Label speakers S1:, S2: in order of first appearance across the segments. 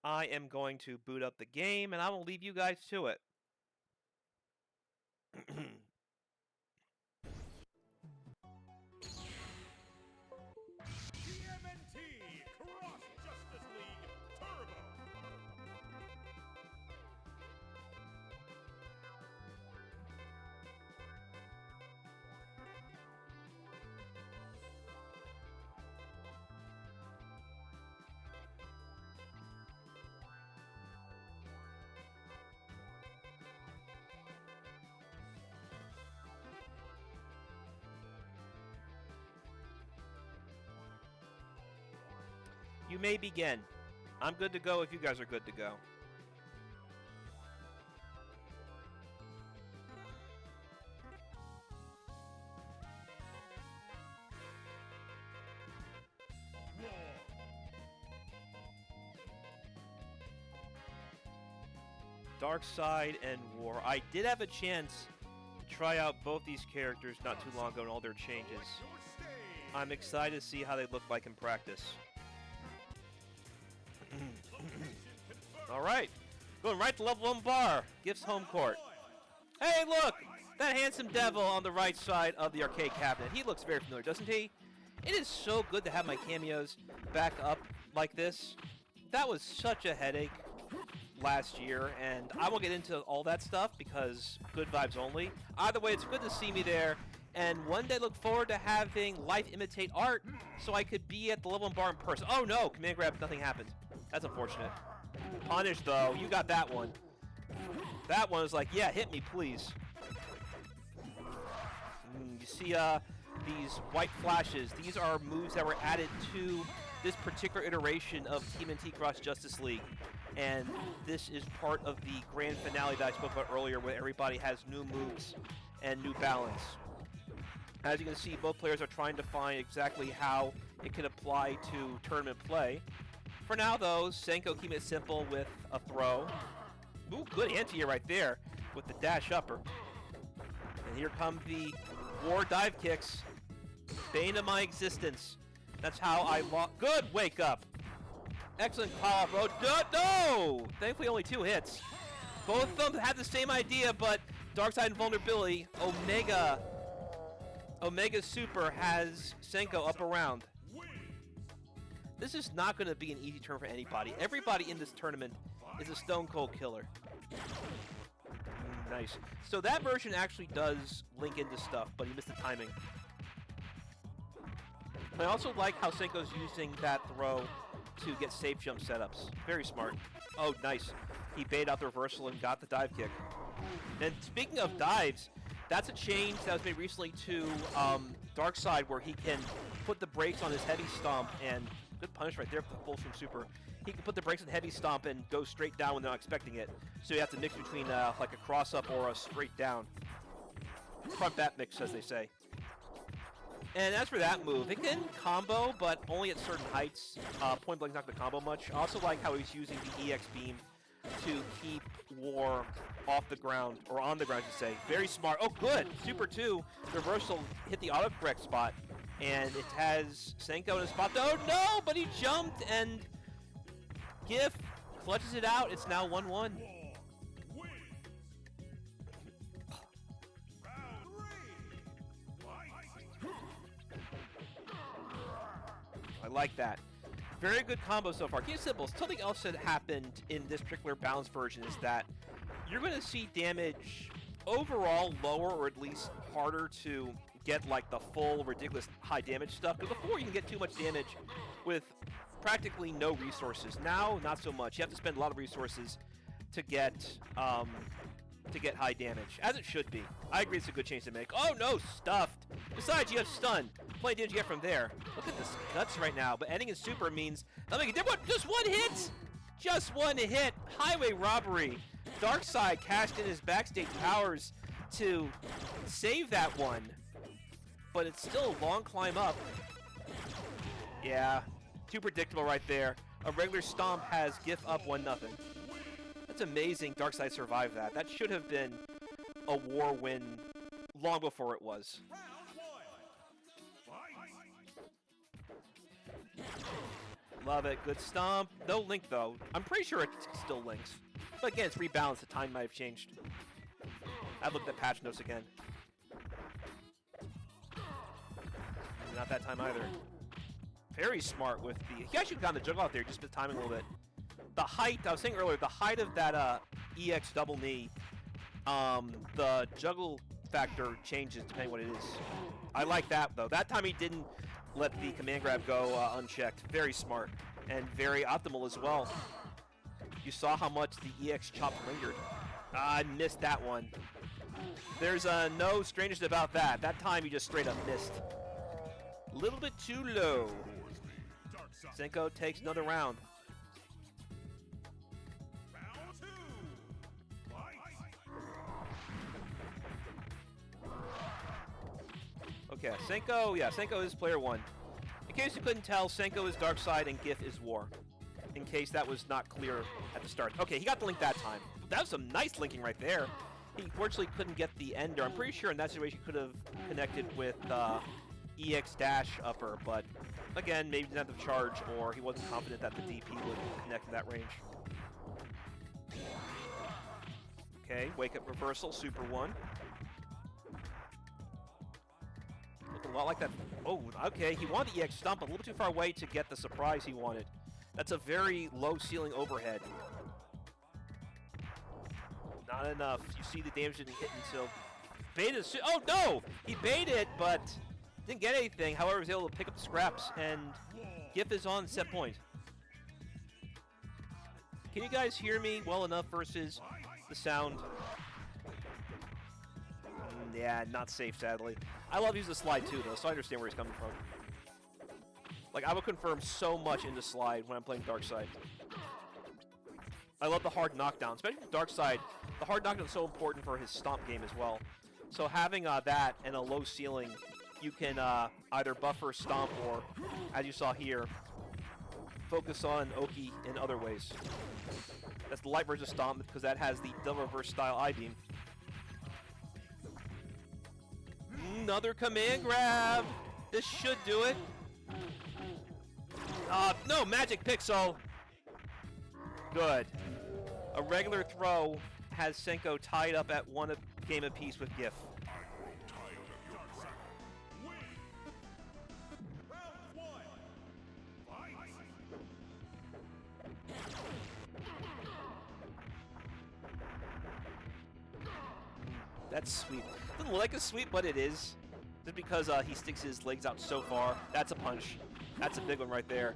S1: I am going to boot up the game, and I will leave you guys to it.
S2: TMNT Cross Justice League Turbo.
S1: You may begin. I'm good to go if you guys are good to go. Dark Side and War. I did have a chance to try out both these characters not too long ago and all their changes. I'm excited to see how they look like in practice. Alright, going right to level 1 bar. Gifts home court. Hey, look! That handsome devil on the right side of the arcade cabinet. He looks very familiar, doesn't he? It is so good to have my cameos back up like this. That was such a headache last year, and I won't get into all that stuff because good vibes only. Either way, it's good to see me there, and one day look forward to having life imitate art so I could be at the level 1 bar in person. Oh no, command grab, nothing happened. That's unfortunate. Punish though, you got that one. That one was like, yeah, hit me please. You see these white flashes, these are moves that were added to this particular iteration of TMNT Cross Justice League. And this is part of the grand finale that I spoke about earlier where everybody has new moves and new balance. As you can see, both players are trying to find exactly how it can apply to tournament play. For now, though, Senko keeping it simple with a throw. Ooh, good anti-air right there with the dash upper. And here come the war dive kicks. Bane of my existence. That's how I lost. Good wake up. Excellent call, bro. No! Thankfully, only 2 hits. Both of them had the same idea, but Darkside Invulnerability, Omega Super has Senko up around. This is not going to be an easy turn for anybody. Everybody in this tournament is a Stone Cold killer. Nice. So that version actually does link into stuff, but he missed the timing. I also like how Senko's using that throw to get safe jump setups. Very smart. Oh, nice. He baited out the reversal and got the dive kick. And speaking of dives, that's a change that was made recently to Darkside where he can put the brakes on his heavy stomp and good punish right there for the full stream super. He can put the brakes on heavy stomp and go straight down when they're not expecting it. So you have to mix between like a cross up or a straight down. Front back mix, as they say. And as for that move, it can combo, but only at certain heights. Point blank's not going to combo much. I also like how he's using the EX beam to keep War off the ground, or on the ground, to say. Very smart. Oh, good! Super 2. Reversal hit the autocorrect spot, and it has Senko in a spot. Oh, no! But he jumped, and Gif clutches it out. It's now 1-1. I like that. Very good combo so far. Keep it simple. Something else that happened in this particular balance version is that you're going to see damage overall lower, or at least harder to get like the full ridiculous high damage stuff. But before, you can get too much damage with practically no resources. Now, not so much. You have to spend a lot of resources to get high damage, as it should be. I agree it's a good change to make. Oh no, stuffed. Besides, you have stun. Plenty of damage you get from there. Look at this guts right now, but ending in super means nothing. Just 1 hit! Just 1 hit. Highway robbery. Darkside cashed in his backstage powers to save that one, but it's still a long climb up. Yeah, too predictable right there. A regular stomp has Gif up 1-0. That's amazing Darkside survived that. That should have been a war win long before it was. Love it. Good stomp. No link, though. I'm pretty sure it still links. But again, it's rebalanced. The time might have changed. I've looked at patch notes again. Not that time either. Very smart with the... He actually got the juggle out there, just missed timing a little bit. The height, I was saying earlier, the height of that EX double knee, the juggle factor changes depending what it is. I like that, though. That time he didn't let the command grab go unchecked. Very smart and very optimal as well. You saw how much the EX chop lingered. I missed that one. There's no strangeness about that. That time he just straight up missed. A little bit too low. Senko takes another round.
S2: Round 2. Fight.
S1: Okay, Senko, yeah, Senko is player 1. In case you couldn't tell, Senko is dark side and GIF is war. In case that was not clear at the start. Okay, he got the link that time. That was some nice linking right there. He fortunately couldn't get the ender. I'm pretty sure in that situation he could have connected with EX dash upper, but again, maybe didn't have the charge or he wasn't confident that the DP would connect in that range. Okay, wake up reversal, super 1. Looked a lot like that. Oh, okay, he wanted the EX stomp a little bit too far away to get the surprise he wanted. That's a very low ceiling overhead. Not enough. You see the damage didn't hit until... Baited. Oh, no! He baited, but didn't get anything. However, he was able to pick up the scraps, and GIF is on set point. Can you guys hear me well enough versus the sound? Yeah, not safe, sadly. I love using the slide, too, though, so I understand where he's coming from. Like, I will confirm so much into slide when I'm playing Dark Side. I love the hard knockdown, especially with Dark Side. The hard knockdown is so important for his stomp game as well. So having that and a low ceiling, you can either buffer stomp or, as you saw here, focus on Oki in other ways. That's the light version of stomp because that has the double reverse style I-beam. Another command grab. This should do it. No, Magic Pixel. Good. A regular throw has Senko tied up at one game apiece with GIF. That's sweet. Doesn't look like a sweep, but it is. Just because he sticks his legs out so far. That's a punch. That's a big one right there.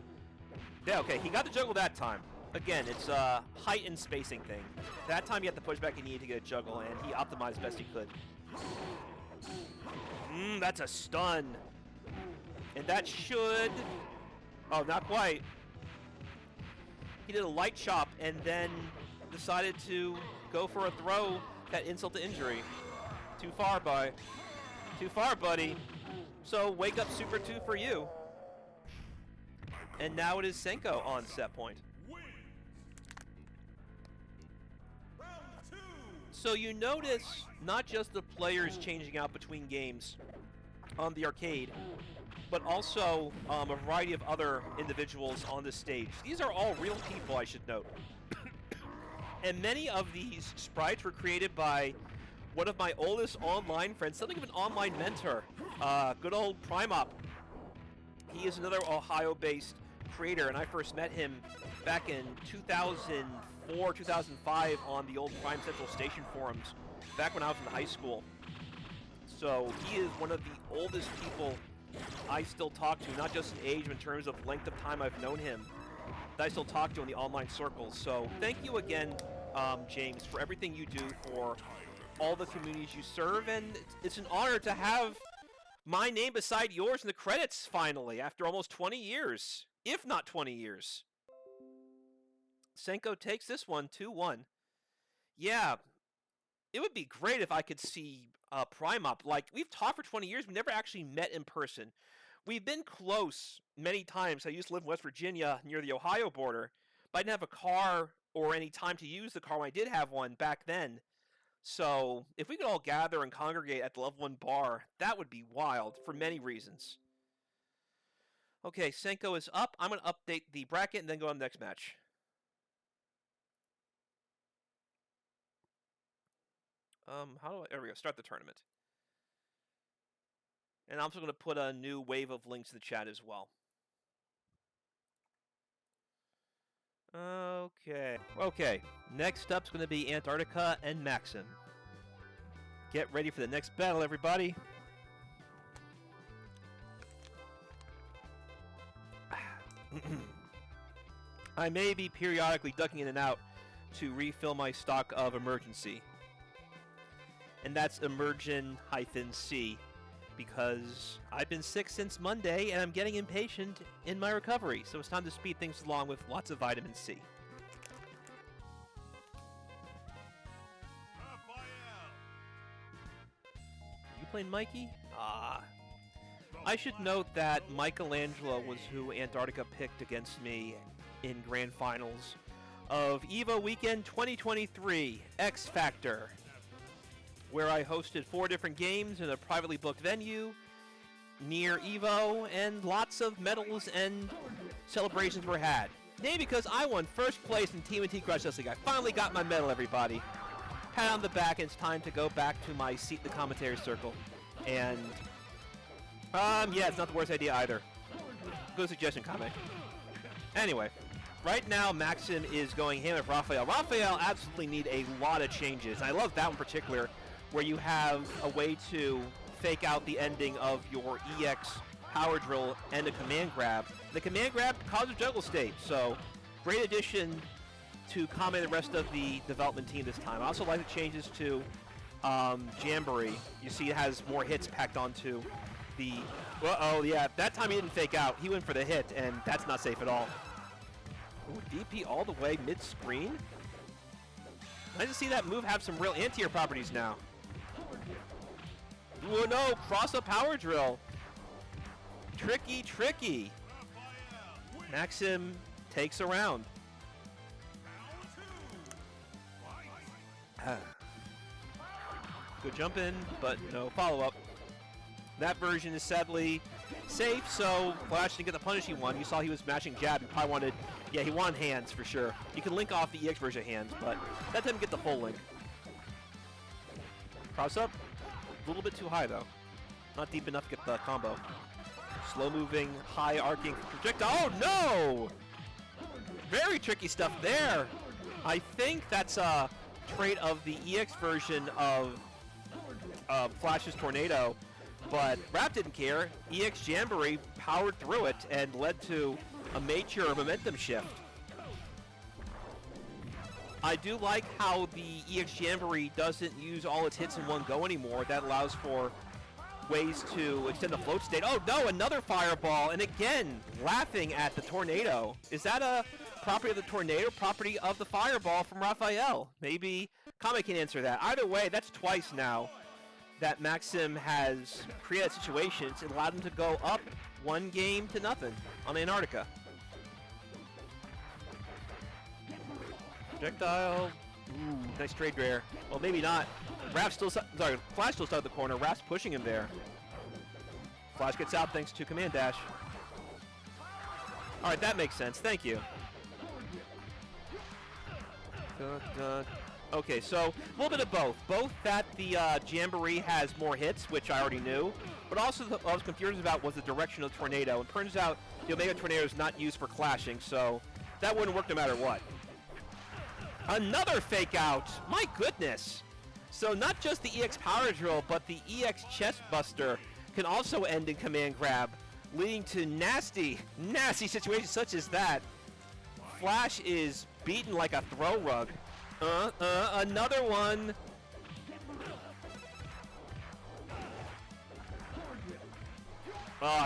S1: Yeah, okay, he got the juggle that time. Again, it's a height and spacing thing. That time you have to push back and you need to get a juggle, and he optimized best he could. That's a stun. And that should... Oh, not quite. He did a light chop and then decided to go for a throw that insult to injury. Too far, boy. Too far, buddy. So, wake up Super 2 for you. And now it is Senko on set point. So you notice not just the players changing out between games on the arcade, but also a variety of other individuals on the stage. These are all real people, I should note. And many of these sprites were created by one of my oldest online friends, something of an online mentor, good old Primop. He is another Ohio-based creator, and I first met him back in 2004, 2005 on the old Prime Central Station forums, back when I was in high school. So he is one of the oldest people I still talk to, not just in age, but in terms of length of time I've known him, that I still talk to in the online circles. So thank you again, James, for everything you do for all the communities you serve, and it's an honor to have my name beside yours in the credits finally, after almost 20 years, if not 20 years. Senko takes this one 2-1. Yeah, it would be great if I could see Primop. Like, we've talked for 20 years, we never actually met in person. We've been close many times. I used to live in West Virginia near the Ohio border, but I didn't have a car or any time to use the car when I did have one back then. So, if we could all gather and congregate at the Level 1 bar, that would be wild for many reasons. Okay, Senko is up. I'm going to update the bracket and then go on the next match. How do I... There we go. Start the tournament. And I'm also going to put a new wave of links in the chat as well. Okay. Next up's going to be Antarctica and Maxim. Get ready for the next battle, everybody. I may be periodically ducking in and out to refill my stock of emergency. And that's Emergen-C, because I've been sick since Monday and I'm getting impatient in my recovery, so it's time to speed things along with lots of vitamin C. You playing Mikey? I should note that Michelangelo was who Antarctica picked against me in Grand Finals of EVO Weekend 2023 X Factor, where I hosted 4 different games in a privately booked venue near EVO, and lots of medals and celebrations were had. Nay, because I won first place in TMNT Crush Wrestling. I finally got my medal, everybody. Pat on the back, and it's time to go back to my seat in the commentary circle. And, yeah, it's not the worst idea either. Good suggestion, Kame. Anyway, right now, Maxim is going ham with Raphael. Raphael absolutely need a lot of changes. I love that one in particular, where you have a way to fake out the ending of your EX power drill and a command grab. The command grab causes juggle state, so great addition to Kame and the rest of the development team this time. I also like the changes to Jamboree. You see it has more hits packed onto the... Uh-oh, yeah, that time he didn't fake out. He went for the hit, and that's not safe at all. Ooh, DP all the way mid-screen? Nice to see that move have some real anti-air properties now. Oh no, cross-up power drill. Tricky. Maxim takes a round. Good jump in, but no follow-up. That version is sadly safe, so Flash didn't get the punish he wanted. You saw he was mashing jab. He probably wanted, yeah, he wanted hands for sure. You can link off the EX version hands, but that didn't get the full link. Cross up, a little bit too high though. Not deep enough to get the combo. Slow moving, high arcing projectile. Oh no! Very tricky stuff there. I think that's a trait of the EX version of Flash's Tornado, but Rap didn't care. EX Jamboree powered through it and led to a major momentum shift. I do like how the EX Jamboree doesn't use all its hits in one go anymore. That allows for ways to extend the float state. Oh no, another fireball, and again, laughing at the Tornado. Is that a property of the Tornado, property of the fireball from Raphael? Maybe Kame can answer that. Either way, that's twice now that Maxim has created situations and allowed him to go up 1-0 on Antarctica. Projectile. Ooh, nice trade rare. Well, maybe not. Flash still stuck in the corner. Rap's pushing him there. Flash gets out thanks to command dash. All right, that makes sense. Thank you. Okay, so a little bit of both. Both that the Jamboree has more hits, which I already knew, but also what I was confused about was the direction of the Tornado. It turns out the Omega Tornado is not used for clashing, so that wouldn't work no matter what. Another fake out! My goodness! So not just the EX Power Drill, but the EX Chest Buster can also end in command grab, leading to nasty situations such as that. Flash is beaten like a throw rug. Another one.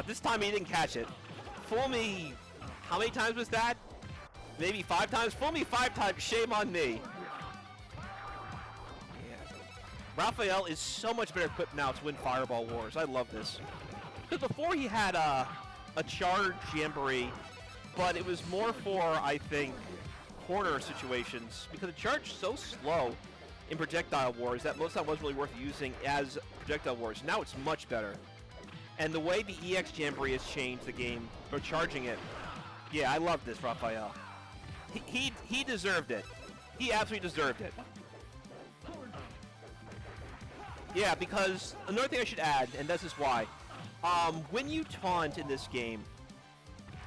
S1: This time he didn't catch it. Fool me. How many times was that? Maybe 5 times? Fool me 5 times. Shame on me. Yeah. Raphael is so much better equipped now to win Fireball Wars. I love this. Because before he had a charge Jamboree, but it was more for, I think, corner situations, because the charge is so slow in Projectile Wars that most of the time wasn't really worth using as Projectile Wars. Now it's much better. And the way the EX Jamboree has changed the game, or charging it, yeah, I love this, Raphael. He deserved it. He absolutely deserved it. Yeah, because another thing I should add, and this is why, when you taunt in this game,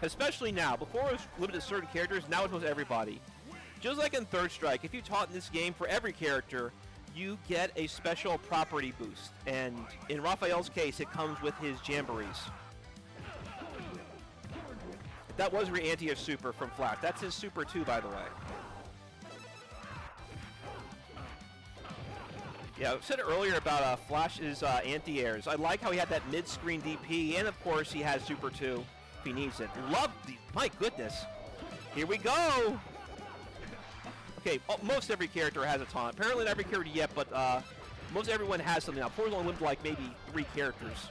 S1: especially now, before it was limited to certain characters, now it's almost everybody. Just like in Third Strike, if you taunt in this game for every character, you get a special property boost. And in Raphael's case, it comes with his Jamborees. That was re-anti-air super from Flash. That's his super too, by the way. Yeah, I said earlier about Flash's anti-airs. I like how he had that mid-screen DP, and of course he has super 2 if he needs it. Love the, my goodness. Here we go. Okay, most every character has a taunt. Apparently not every character yet, but most everyone has something now. Poor's only limited to like maybe 3 characters.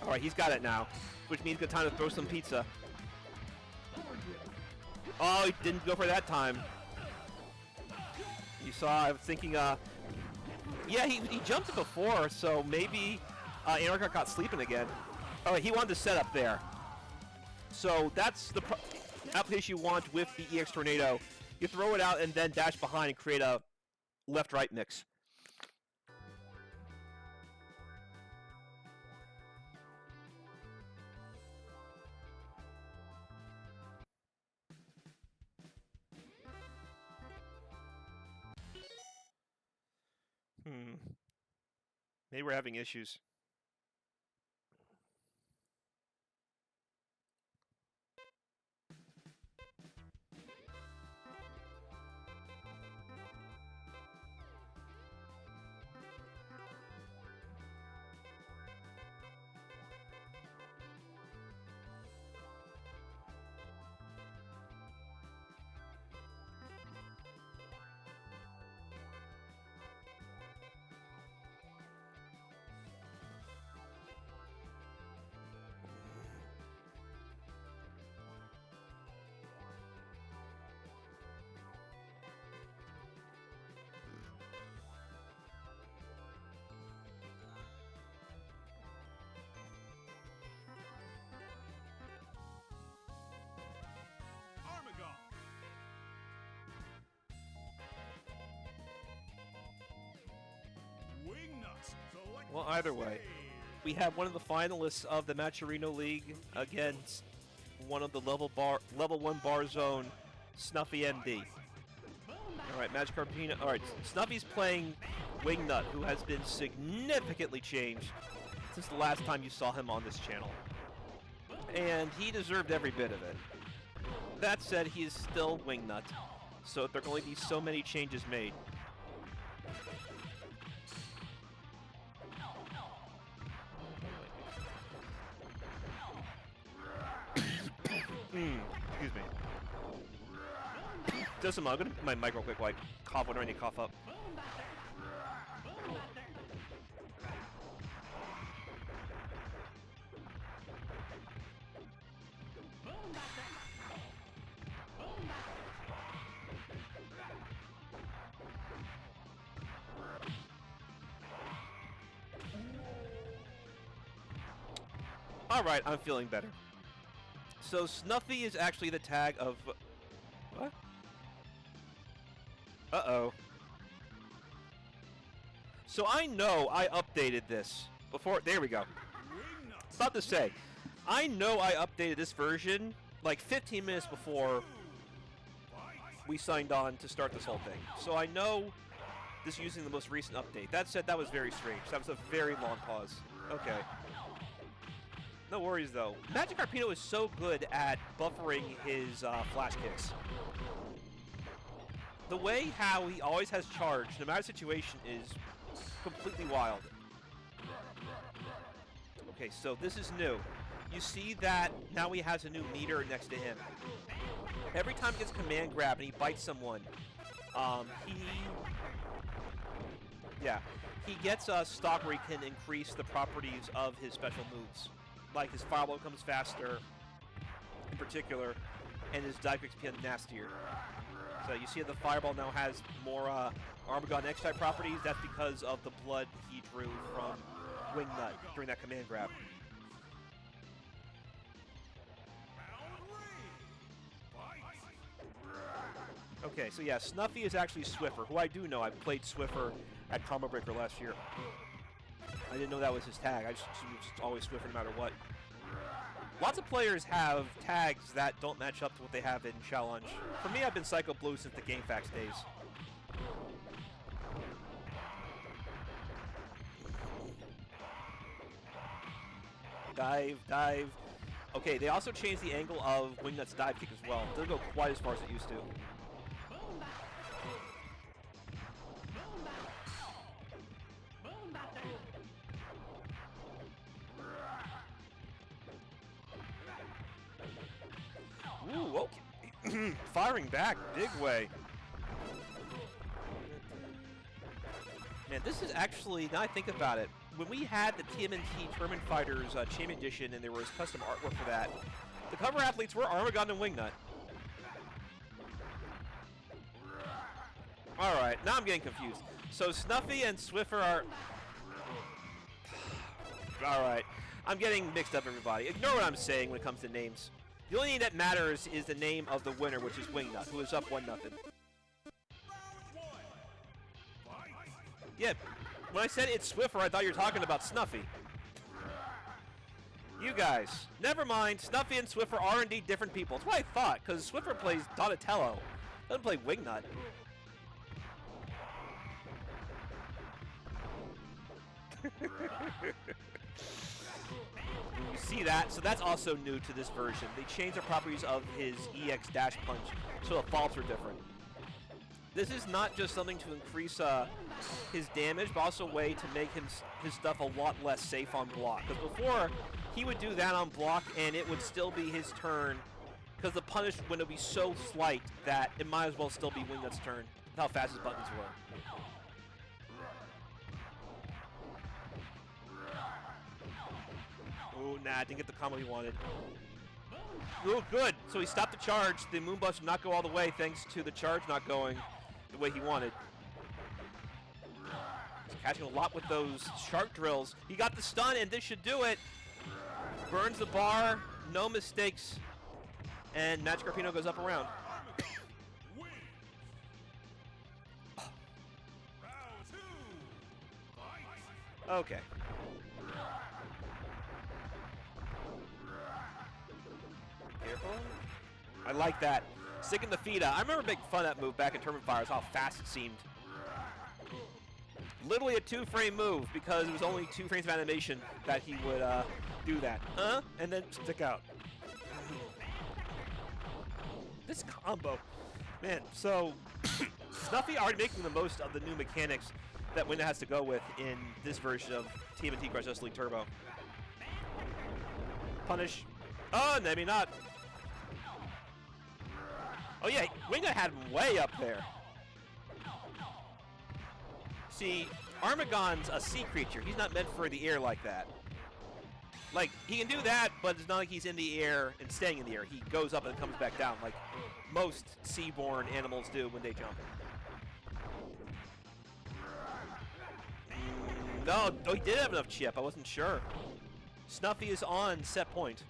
S1: All right, he's got it now, which means good time to throw some pizza. Oh, he didn't go for that time. You saw, I was thinking, yeah, he jumped it before, so maybe Anarcha got sleeping again. Oh, he wanted to set up there. So that's the application you want with the EX Tornado. You throw it out and then dash behind and create a left-right mix. Maybe we're having issues. Well, either way, we have one of the finalists of the Macherino League against one of the level 1 bar zone, Snuffy MD. All right, Magikarpino. All right, Snuffy's playing Wingnut, who has been significantly changed since the last time you saw him on this channel, and he deserved every bit of it. That said, he is still Wingnut, so there can only be so many changes made. Excuse me. Does some. I'm gonna put my mic real quick while I cough when I need to cough up. Alright, I'm feeling better. So Snuffy is actually the tag of... What? Uh-oh. So I know I updated this before... There we go. About to say, I know I updated this version like 15 minutes before we signed on to start this whole thing. So I know this is using the most recent update. That said, that was very strange. That was a very long pause. Okay. No worries, though. Magikarpino is so good at buffering his flash kicks. The way how he always has charge, no matter the situation, is completely wild. Okay, so this is new. You see that now he has a new meter next to him. Every time he gets command grab and he bites someone, he gets a stock where he can increase the properties of his special moves. Like his Fireball becomes faster, in particular, and his Dive Kicks become nastier. So you see the Fireball now has more Armagon X-type properties. That's because of the blood he drew from Wingnut during that command grab. Okay, so yeah, Snuffy is actually Swiffer, who I do know. I played Swiffer at Combo Breaker last year. I didn't know that was his tag. I just always Swiffer no matter what. Lots of players have tags that don't match up to what they have in Challenge. For me, I've been Psycho Blue since the GameFAQs days. Dive, dive. Okay, they also changed the angle of Wingnut's dive kick as well. It doesn't go quite as far as it used to. Ooh, okay. Firing back, big way. Man, this is actually, now I think about it, when we had the TMNT Tournament Fighters Champion Edition and there was custom artwork for that, the cover athletes were Armagon and Wingnut. Alright, now I'm getting confused. So Snuffy and Swiffer are... Alright, I'm getting mixed up, everybody. Ignore what I'm saying when it comes to names. The only thing that matters is the name of the winner, which is Wingnut, who is up 1-0. Yeah, when I said it's Swiffer, I thought you were talking about Snuffy. You guys, never mind. Snuffy and Swiffer are indeed different people. That's what I thought, because Swiffer plays Donatello. Doesn't play Wingnut. You see that? So that's also new to this version. They changed the properties of his EX dash punch, so the faults are different. This is not just something to increase his damage, but also a way to make his stuff a lot less safe on block. Because before, he would do that on block, and it would still be his turn, because the punish window would be so slight that it might as well still be Wingnut's turn, with how fast his buttons were. Oh, nah, didn't get the combo he wanted. Oh, good. So he stopped the charge. The Moonbuster did not go all the way thanks to the charge not going the way he wanted. He's catching a lot with those shark drills. He got the stun, and this should do it. Burns the bar. No mistakes. And Magic Carpino goes up around. Okay. Careful. I like that. Sticking the feet out. I remember making fun of that move back in Tournament Fires, how fast it seemed. Literally a 2-frame move because it was only 2 frames of animation that he would do that. And then stick out. This combo. Man, so Snuffy already making the most of the new mechanics that Wingnut has to go with in this version of TMNT Crush Justice League Turbo. Punish. Oh, maybe not. Oh yeah, Wingnut had him way up there. See, Armagon's a sea creature. He's not meant for the air like that. Like, he can do that, but it's not like he's in the air and staying in the air. He goes up and comes back down, like most seaborne animals do when they jump. No, he did have enough chip. I wasn't sure. Snuffy is on set point.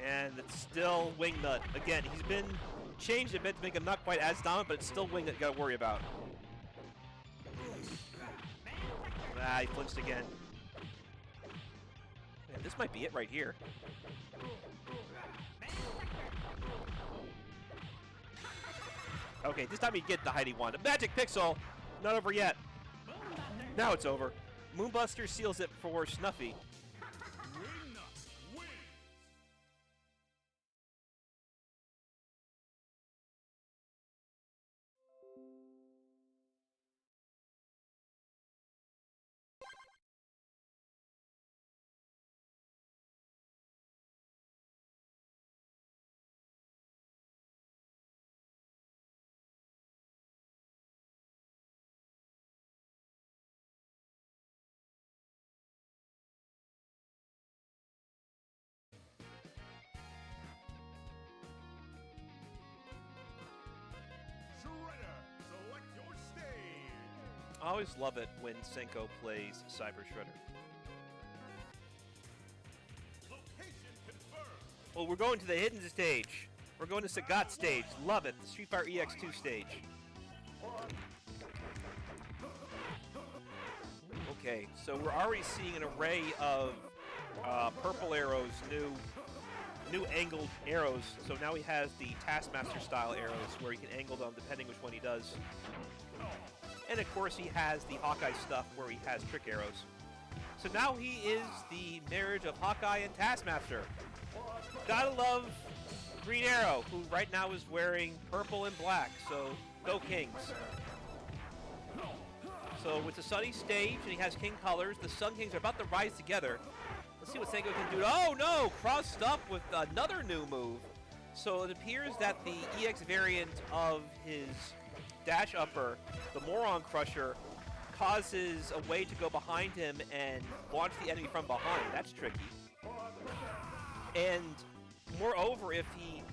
S1: And it's still Wingnut. Again, he's been changed a bit to make him not quite as dominant, but it's still Wingnut you gotta worry about. Ah, he flinched again. Man, this might be it right here. Okay, this time he get the height he wanted. Magic Pixel! Not over yet. Now it's over. Moonbuster seals it for Snuffy. I always love it when Senko plays Cyber Shredder.
S2: Location confirmed.
S1: Well, we're going to the hidden stage. We're going to Sagat stage. Love it. The Street Fighter EX2 stage. Okay, so we're already seeing an array of purple arrows, new angled arrows. So now he has the Taskmaster style arrows where he can angle them depending which one he does. And of course he has the Hawkeye stuff where he has trick arrows. So now he is the marriage of Hawkeye and Taskmaster. Gotta love Green Arrow, who right now is wearing purple and black, so go Kings. So it's a sunny stage, and he has King colors. The Sun Kings are about to rise together. Let's see what Senko can do. Oh no! Crossed up with another new move. So it appears that the EX variant of his dash upper, the Moron Crusher, causes a way to go behind him and launch the enemy from behind. That's tricky. And moreover, if he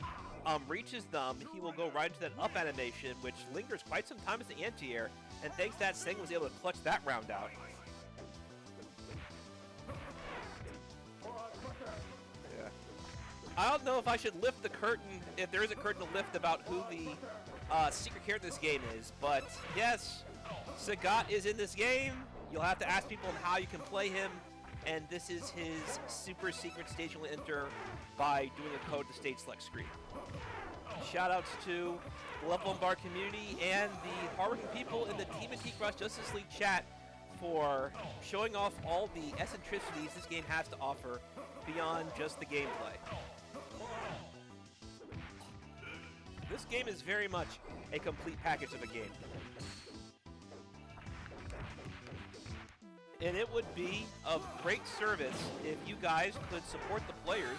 S1: reaches them, he will go right into that up animation, which lingers quite some time as the anti-air. And thanks to that, Senko was able to clutch that round out. Yeah. I don't know if I should lift the curtain, if there is a curtain to lift about who the secret character of this game is, but yes, Sagat is in this game. You'll have to ask people how you can play him, and this is his super secret stage you'll enter by doing a code to stage select screen. Shoutouts to the Level 1 Bar community and the hardworking people in the TMNT Cross Justice League chat for showing off all the eccentricities this game has to offer beyond just the gameplay. This game is very much a complete package of a game. And it would be of great service if you guys could support the players.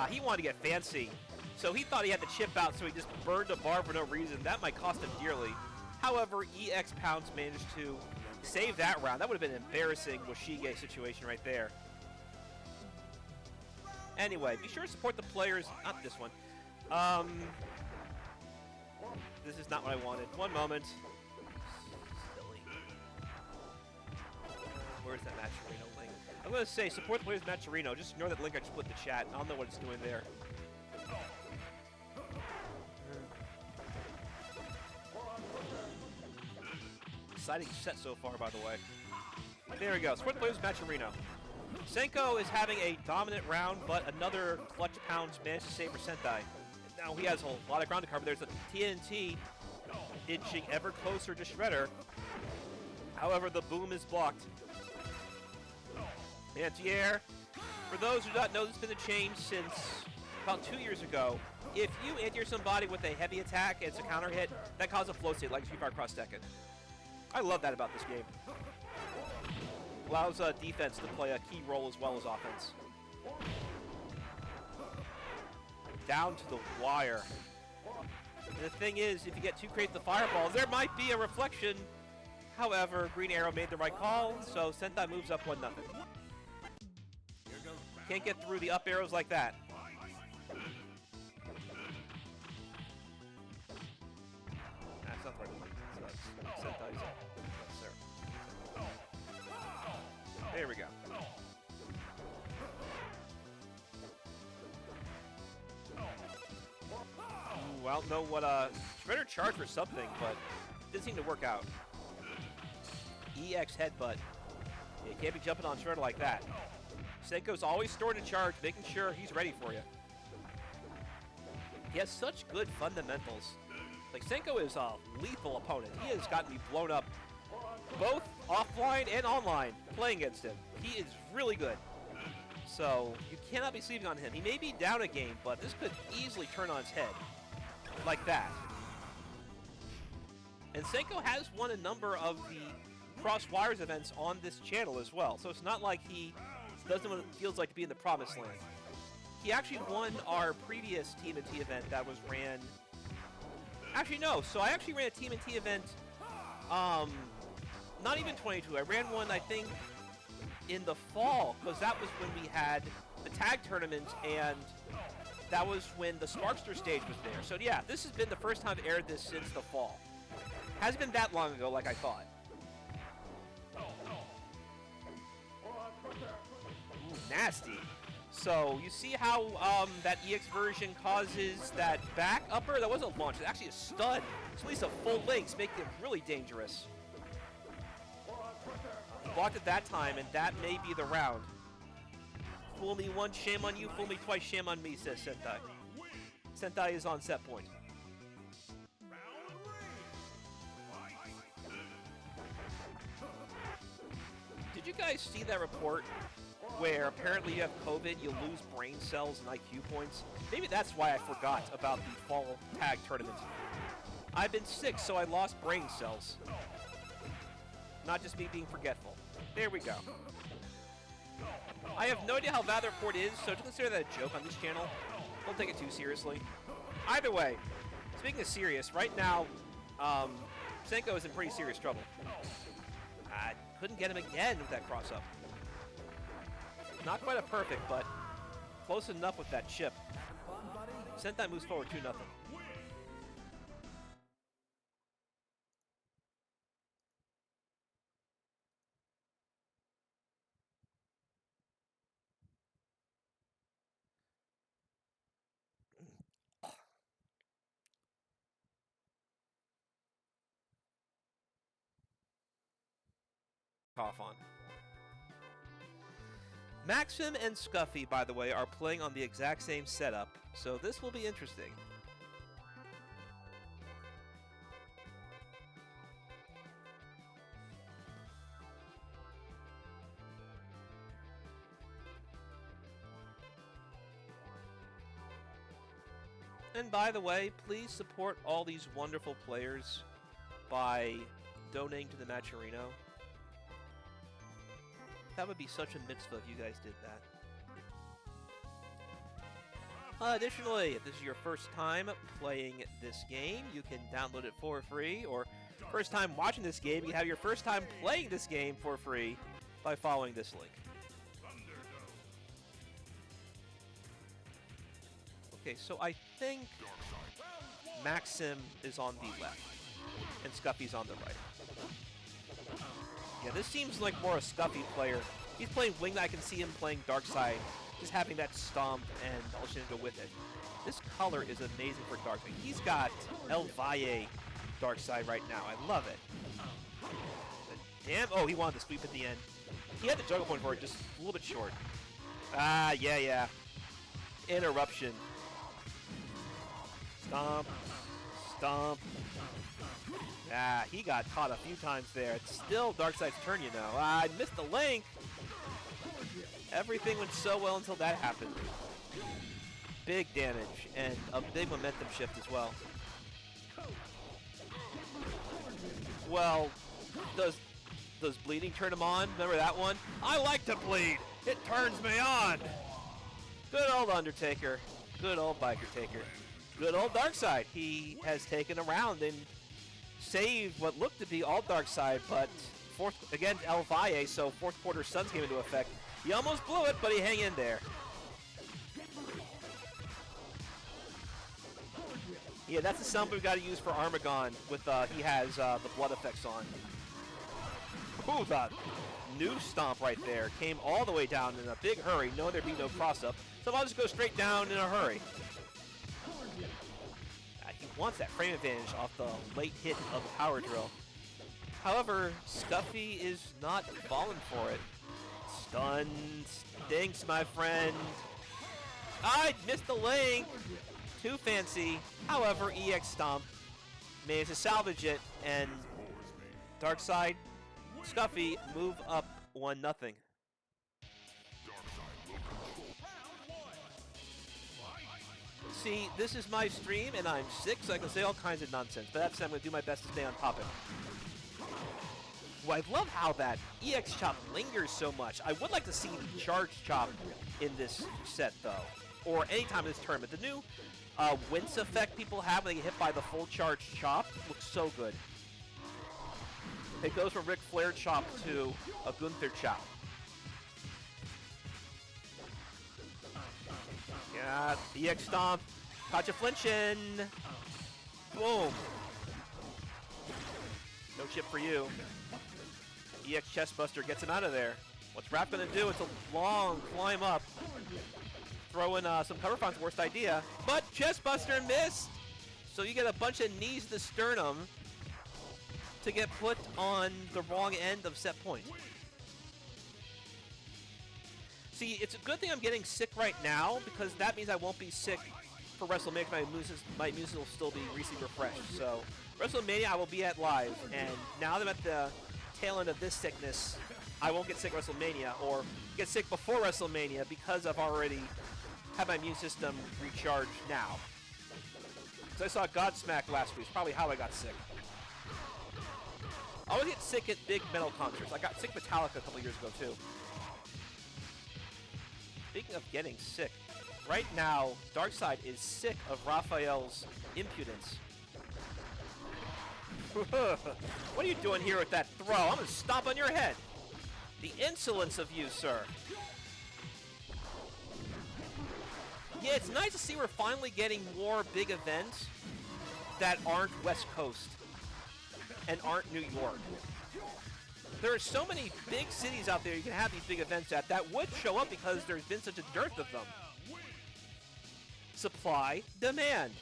S1: He wanted to get fancy. So he thought he had to chip out, so he just burned a bar for no reason. That might cost him dearly. However, EX Pounce managed to save that round. That would have been an embarrassing Washige situation right there. Anyway, be sure to support the players. Not this one. This is not what I wanted. One moment. Silly. Where's that Matcherino link? I'm going to say support the players Matcherino. Just ignore that link I just put in the chat. I don't know what it's doing there. Exciting set so far, by the way. There we go. Support the players Matcherino. Senko is having a dominant round, but another clutch pounds managed to save for Sentai. Now he has a lot of ground to cover. There's a TNT inching ever closer to Shredder. However, the boom is blocked. Anti-air. For those who do not know, this has been a change since about 2 years ago. If you anti-air somebody with a heavy attack and it's a counter hit, that causes a flow state like Street Fighter Cross Tekken. I love that about this game. Allows defense to play a key role as well as offense. Down to the wire. And the thing is, if you get too creative with the fireballs, there might be a reflection. However, Green Arrow made the right call, so Sentai moves up 1-0. Can't get through the up arrows like that. That's not the right one. So Sentai's up. Yes, sir. There we go. Ooh, I don't know what Shredder charged for something, but didn't seem to work out. EX headbutt. You can't be jumping on Shredder like that. Senko's always stored in charge, making sure he's ready for you. He has such good fundamentals. Like, Senko is a lethal opponent. He has gotten me blown up both offline and online playing against him. He is really good. So, you cannot be sleeping on him. He may be down a game, but this could easily turn on its head. Like that. And Senko has won a number of the Cross Wires events on this channel as well. So it's not like he doesn't know what it feels like to be in the promised land. He actually won our previous TMNT event that was ran... Actually, no. So I actually ran a TMNT event, not even 22. I ran one, I think, in the fall, because that was when we had the tag tournament, and that was when the Sparkster stage was there. So yeah, this has been the first time I've aired this since the fall. Hasn't been that long ago like I thought. Ooh, nasty. So, you see how that EX version causes that back upper? That wasn't a launch, it's actually a stun. It's at least a full links, making it really dangerous. Blocked it that time, and that may be the round. Fool me once, shame on you. Fool me twice, shame on me, says Sentai. Sentai is on set point. Did you guys see that report where apparently you have COVID, you lose brain cells and IQ points? Maybe that's why I forgot about the fall tag tournament. I've been sick, so I lost brain cells. Not just me being forgetful. There we go. I have no idea how valid the report is, so to consider that a joke on this channel, don't take it too seriously. Either way, speaking of serious, right now, Senko is in pretty serious trouble. I couldn't get him again with that cross-up. Not quite a perfect, but close enough with that chip. Sentai moves forward 2-0. Cough on. Maxim and Scuffy, by the way, are playing on the exact same setup, so this will be interesting. And by the way, please support all these wonderful players by donating to the Matcherino. That would be such a mitzvah if you guys did that. Additionally, if this is your first time playing this game, you can download it for free, or first time watching this game, you can have your first time playing this game for free by following this link. Okay, so I think Maxim is on the left, and Scuffy's on the right. Yeah, this seems like more a Scuffy player. He's playing Wing. I can see him playing Darkseid, just having that stomp and El Shingo with it. This color is amazing for Darkseid. He's got El Valle Darkseid right now. I love it. Damn. Oh, he wanted to sweep at the end. He had the juggle point for it, just a little bit short. Ah, yeah. Interruption. Stomp. Stomp. Ah, he got caught a few times there. It's still Darkseid's turn, you know. I missed the link. Everything went so well until that happened. Big damage and a big momentum shift as well. Well, does bleeding turn him on? Remember that one? I like to bleed. It turns me on. Good old Undertaker. Good old Biker Taker. Good old Darkseid. He has taken a round and saved what looked to be all Darkseid, but against El Valle, so fourth quarter Suns came into effect. He almost blew it, but he hung in there. Yeah, that's the sound we've got to use for Armagon. With he has the blood effects on. Ooh, the new stomp right there came all the way down in a big hurry. No, there'd be no cross up, so I'll just go straight down in a hurry. He wants that frame advantage off the late hit of the power drill. However, Scuffy is not falling for it. Stun stinks, my friend. I missed the link. Too fancy. However, EX Stomp managed to salvage it, and Darkseid, Scuffy move up 1-0. See, this is my stream, and I'm sick, so I can say all kinds of nonsense, but that's I'm going to do my best to stay on topic. Well, I love how that EX Chop lingers so much. I would like to see the Charge Chop in this set, though, or any time in this tournament. The new wince effect people have when they get hit by the full Charge Chop looks so good. It goes from Ric Flair Chop to a Gunther Chop. Yeah, EX Stomp. Caught you flinching. Boom. No chip for you. EX Chestbuster gets him out of there. What's Raph gonna do? It's a long climb up. Throw in some cover front's worst idea, but Chestbuster missed! So you get a bunch of knees to the sternum to get put on the wrong end of set point. See, it's a good thing I'm getting sick right now, because that means I won't be sick for WrestleMania. My muses will still be recently refreshed. So WrestleMania I will be at live, and now that I'm at the tail end of this sickness, I won't get sick at WrestleMania, or get sick before WrestleMania, because I've already had my immune system recharged now. So I saw Godsmack last week. It's probably how I got sick. I always get sick at big metal concerts. I got sick Metallica a couple years ago, too. Speaking of getting sick, right now, Darkseid is sick of Raphael's impudence. What are you doing here with that throw? I'm going to stomp on your head. The insolence of you, sir. Yeah, it's nice to see we're finally getting more big events that aren't West Coast and aren't New York. There are so many big cities out there you can have these big events at that would show up because there's been such a dearth of them. Supply, demand.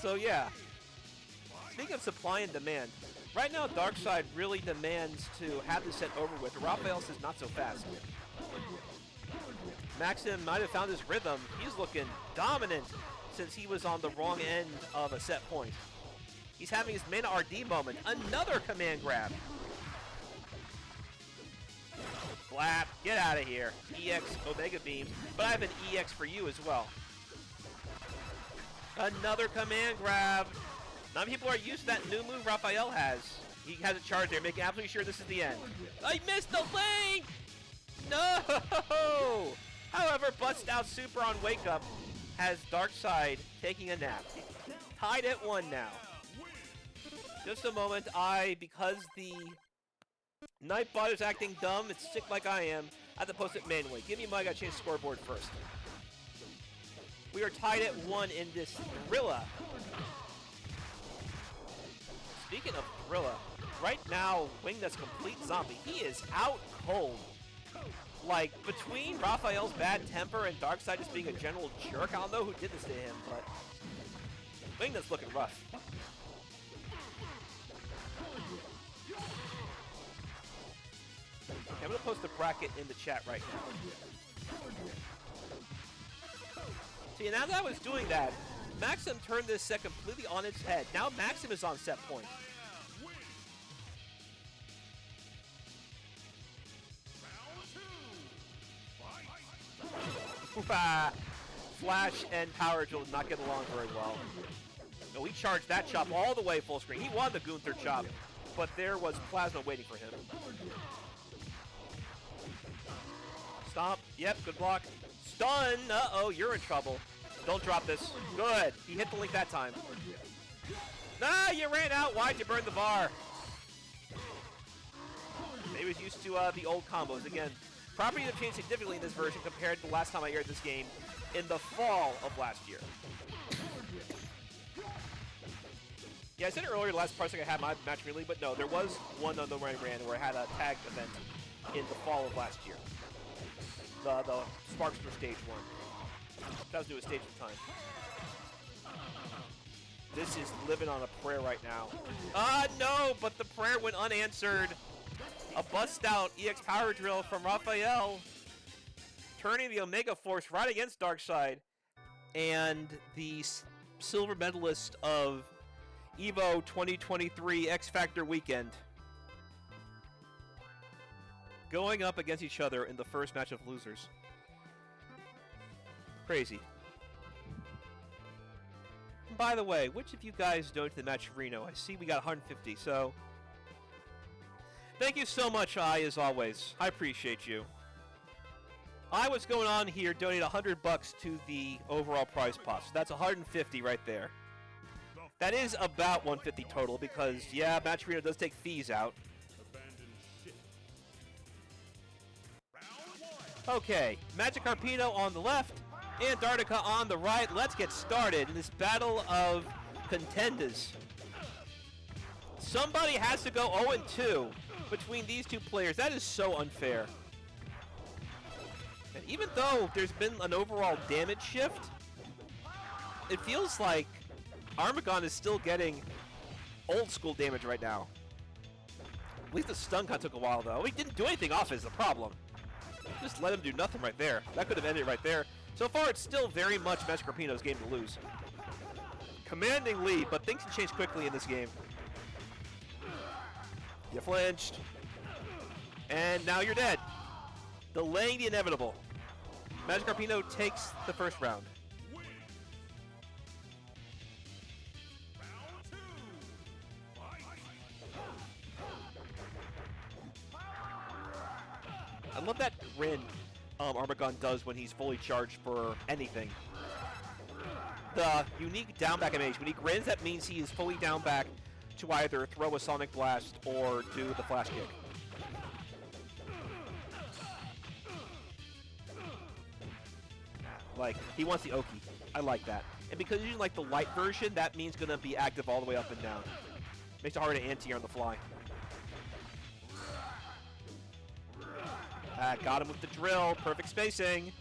S1: So yeah. Speaking of supply and demand, right now Darkseid really demands to have this set over with. Raphael says not so fast. Maxim might have found his rhythm. He's looking dominant since he was on the wrong end of a set point. He's having his main RD moment. Another command grab. Blap, get out of here. EX Omega Beam, but I have an EX for you as well. Another command grab. Not many people are used to that new move Raphael has. He has a charge there, making absolutely sure this is the end. I missed the link! No! However, Bust Out Super on Wake Up has Darkseid taking a nap. Tied at 1 now. Just a moment, because the Nightbot is acting dumb, it's sick like I am, I have to post it manually. Give me my, I gotta change the scoreboard first. We are tied at 1 in this Thrilla. Speaking of Thrilla, right now, Wingnut's complete zombie. He is out cold. Like, between Raphael's bad temper and Darkseid just being a general jerk, I don't know who did this to him, but Wingnut's looking rough. Okay, I'm going to post the bracket in the chat right now. See, now that I was doing that, Maxim turned this set completely on its head. Now Maxim is on set point. Flash and Power Drill did not get along very well. No, he charged that chop all the way full screen. He won the Gunther chop, but there was Plasma waiting for him. Stomp. Yep, good block. Stun. Uh-oh, you're in trouble. Don't drop this. Good. He hit the link that time. Nah, you ran out. Why'd you burn the bar? Maybe he's used to the old combos. Again, properties have changed significantly in this version compared to the last time I aired this game in the fall of last year. Yeah, I said it earlier, last Parsec I had my match really, but no, there was one on the where I ran where I had a tag event in the fall of last year. The Sparkster stage 1. That was new at stage of time. This is living on a prayer right now. No, but the prayer went unanswered. A bust out EX Power Drill from Raphael, turning the Omega Force right against Darkseid, and the silver medalist of EVO 2023 X Factor weekend going up against each other in the first match of losers. Crazy. And by the way, which of you guys donated to the match of Reno? I see we got 150, so thank you so much, as always. I appreciate you. What's going on here? Donate $100 to the overall prize pot. So that's 150 right there. That is about 150 total because, yeah, Match Arena does take fees out. Okay, Magic Carpino on the left, Antarctica on the right. Let's get started in this battle of contenders. Somebody has to go 0-2 between these two players. That is so unfair. And even though there's been an overall damage shift, it feels like Armagon is still getting old school damage right now. At least the stun kind of took a while though. He didn't do anything off is the problem. Just let him do nothing right there. That could have ended right there. So far it's still very much Magic Carpino's game to lose. Commanding lead, but things can change quickly in this game. You flinched. And now you're dead. Delaying the inevitable. Magic Carpino takes the first round. I love that grin Armagon does when he's fully charged for anything. The unique down back animation. When he grins, that means he is fully down back to either throw a Sonic Blast or do the flash kick. Like, he wants the Oki. I like that. And because he's using like the light version, that means gonna be active all the way up and down. Makes it hard to anti on the fly. Got him with the drill. Perfect spacing.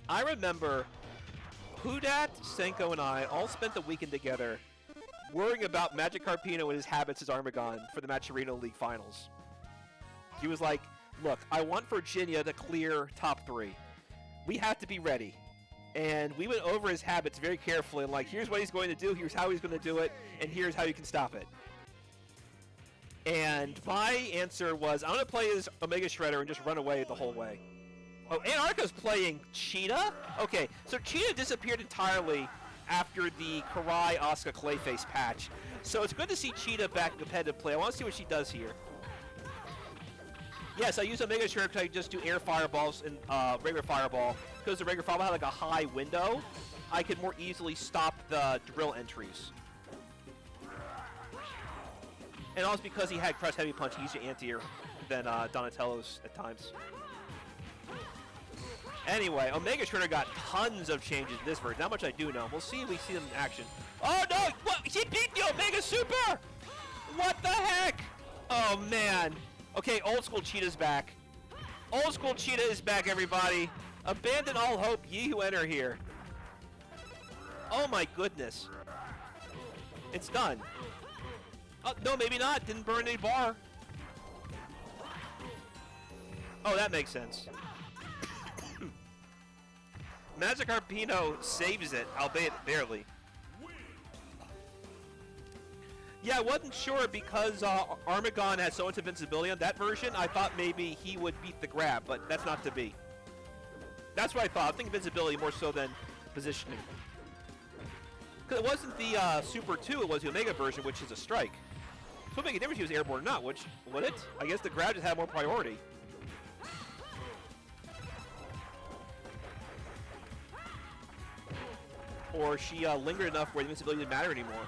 S1: I remember Hudat, Senko, and I all spent the weekend together worrying about Magic Carpino and his habits as Armagon for the Matcherino League Finals. He was like, look, I want Virginia to clear top 3. We have to be ready. And we went over his habits very carefully and like, here's what he's going to do, here's how he's going to do it, and here's how you can stop it. And my answer was, I'm going to play as Omega Shredder and just run away the whole way. Oh, Antarctica's playing Cheetah? Okay, so Cheetah disappeared entirely after the Karai Asuka Clayface patch. So it's good to see Cheetah back in competitive play. I want to see what she does here. Yes, I use Omega Shredder because I just do air fireballs and regular fireball. Because the regular fireball had like a high window, I could more easily stop the drill entries. And also because he had Crush Heavy Punch, he used to anti-air than Donatello's at times. Anyway, Omega Shredder got tons of changes in this version. Not much I do know. We'll see if we see them in action. Oh no! What? She beat the Omega Super! What the heck? Oh man. Okay, old school Cheetah's back. Old school Cheetah is back, everybody. Abandon all hope, ye who enter here. Oh my goodness. It's done. Oh, no, maybe not. Didn't burn any bar. Oh, that makes sense. Magic Carpino saves it, albeit barely. Yeah, I wasn't sure because Armagon has so much invincibility on that version. I thought maybe he would beat the grab, but that's not to be. That's what I thought. I think invincibility more so than positioning. Because it wasn't the Super 2, it was the Omega version, which is a strike. So it would make a difference if he was airborne or not, which, would it? I guess the grab just had more priority. Or she lingered enough where the invincibility didn't matter anymore.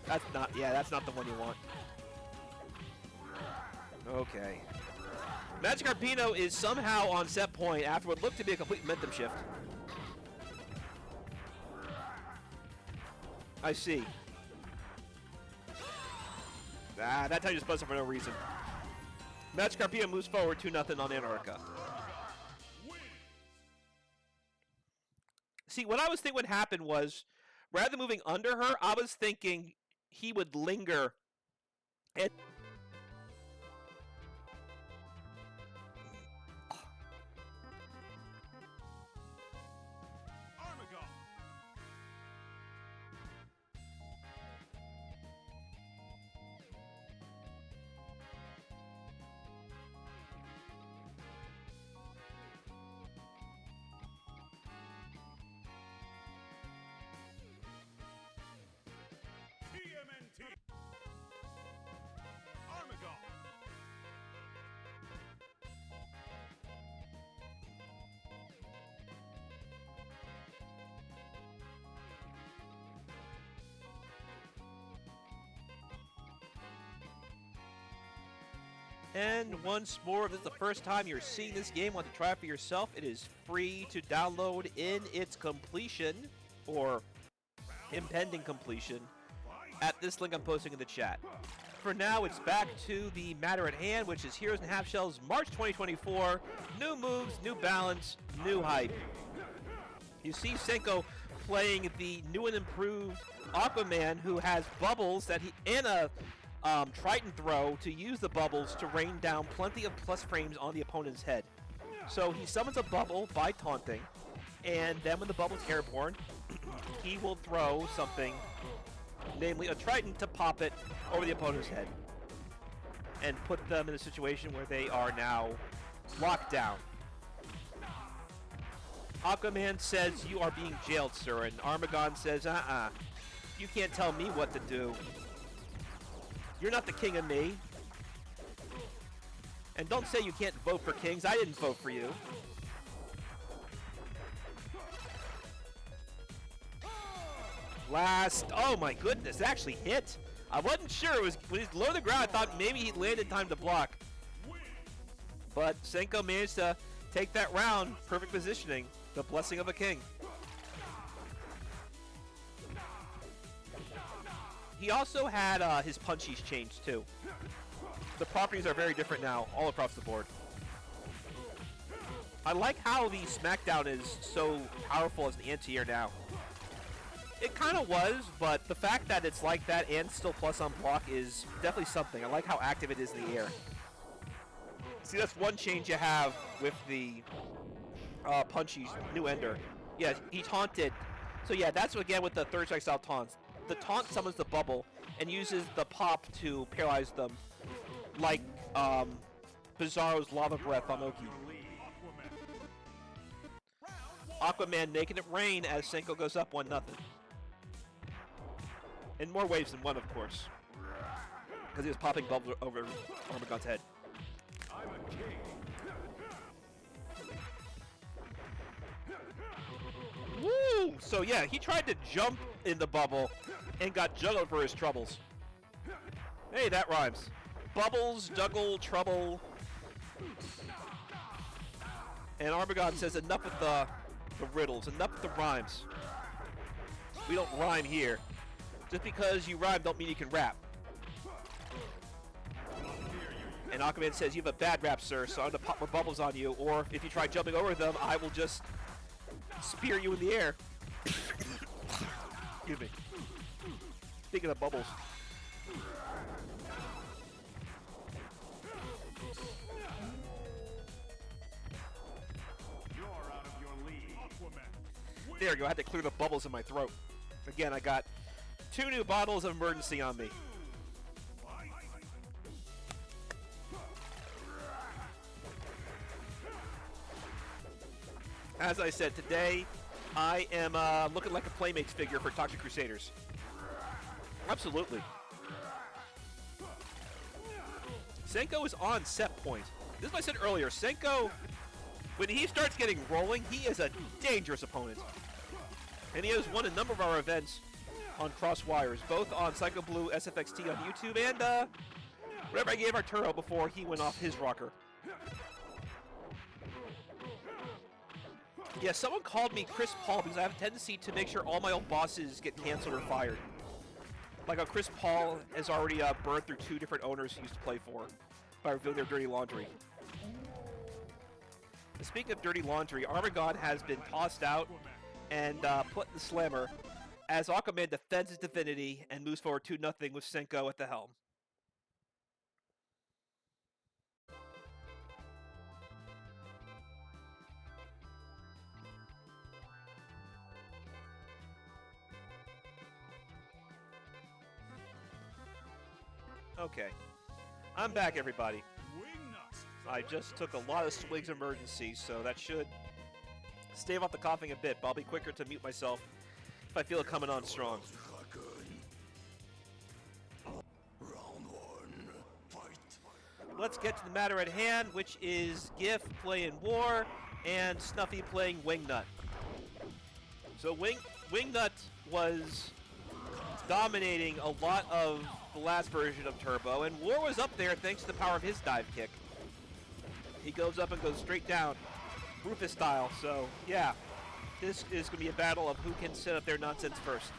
S1: That's not, yeah, that's not the one you want. Okay. Magic Carpino is somehow on set point after what looked to be a complete momentum shift. I see. That time just buzzed for no reason. Magic Carpino moves forward 2-0 on Antarctica. See, what I was thinking would happen was, rather than moving under her, I was thinking he would linger at...
S2: TMNT. Armagon.
S1: And once more, if this is the first time you're seeing this game, want to try it for yourself, it is free to download in its completion, or impending completion, at this link I'm posting in the chat. For now, it's back to the matter at hand, which is Heroes and Half Shells March 2024. New moves, new balance, new hype. You see Senko playing the new and improved Aquaman, who has bubbles that and a Triton throw to use the bubbles to rain down plenty of plus frames on the opponent's head. So he summons a bubble by taunting, and then when the bubble's airborne, he will throw something, namely a Triton, to pop it over the opponent's head and put them in a situation where they are now locked down. Aquaman says, "You are being jailed, sir," and Armagon says, "You can't tell me what to do. You're not the king of me. And don't say you can't vote for kings. I didn't vote for you." Last, oh my goodness, it actually hit. I wasn't sure. It was when he's low to the ground. I thought maybe he'd land in time to block. But Senko managed to take that round. Perfect positioning. The blessing of a king. He also had his punchies changed too. The properties are very different now, all across the board. I like how the Smackdown is so powerful as an anti-air now. It kind of was, but the fact that it's like that and still plus on block is definitely something. I like how active it is in the air. See, that's one change you have with the punchies, new ender. Yeah, he taunted. So yeah, that's again with the third strike style taunts. The taunt summons the bubble and uses the pop to paralyze them, like Bizarro's Lava Breath on Oki. Aquaman making it rain as Senko goes up 1-0. In more waves than one, of course, because he was popping bubbles over Armagon's head. Woo! So yeah, he tried to jump in the bubble and got juggled for his troubles. Hey, that rhymes. Bubbles, juggle, trouble. And Armagon says enough with the riddles, enough with the rhymes. We don't rhyme here. Just because you rhyme don't mean you can rap. And Aquaman says, "You have a bad rap, sir, so I'm going to pop more bubbles on you, or if you try jumping over them, I will just spear you in the air." Excuse me. Speaking of bubbles. There you go, I had to clear the bubbles in my throat. Again, I got 2 new bottles of emergency on me. As I said, today I am looking like a Playmates figure for Toxic Crusaders. Absolutely. Senko is on set point. This is what I said earlier. Senko, when he starts getting rolling, he is a dangerous opponent. And he has won a number of our events on Crosswires, both on Psycho Blue SFXT on YouTube and whatever I gave Arturo before he went off his rocker. Yeah, someone called me Chris Paul because I have a tendency to make sure all my old bosses get canceled or fired. Like how Chris Paul has already burned through 2 different owners he used to play for by revealing their dirty laundry. And speaking of dirty laundry, Armagon has been tossed out and put in the slammer as Aquaman defends his divinity and moves forward 2-0 with Senko at the helm. Okay, I'm back, everybody. I just took a lot of swigs of emergency, so that should stave off the coughing a bit, but I'll be quicker to mute myself if I feel it coming on strong. Let's get to the matter at hand, which is Gif playing War and Snuffy playing Wingnut. So Wingnut was dominating a lot of the last version of Turbo, and War was up there thanks to the power of his dive kick. He goes up and goes straight down, Rufus style, so yeah, this is going to be a battle of who can set up their nonsense first.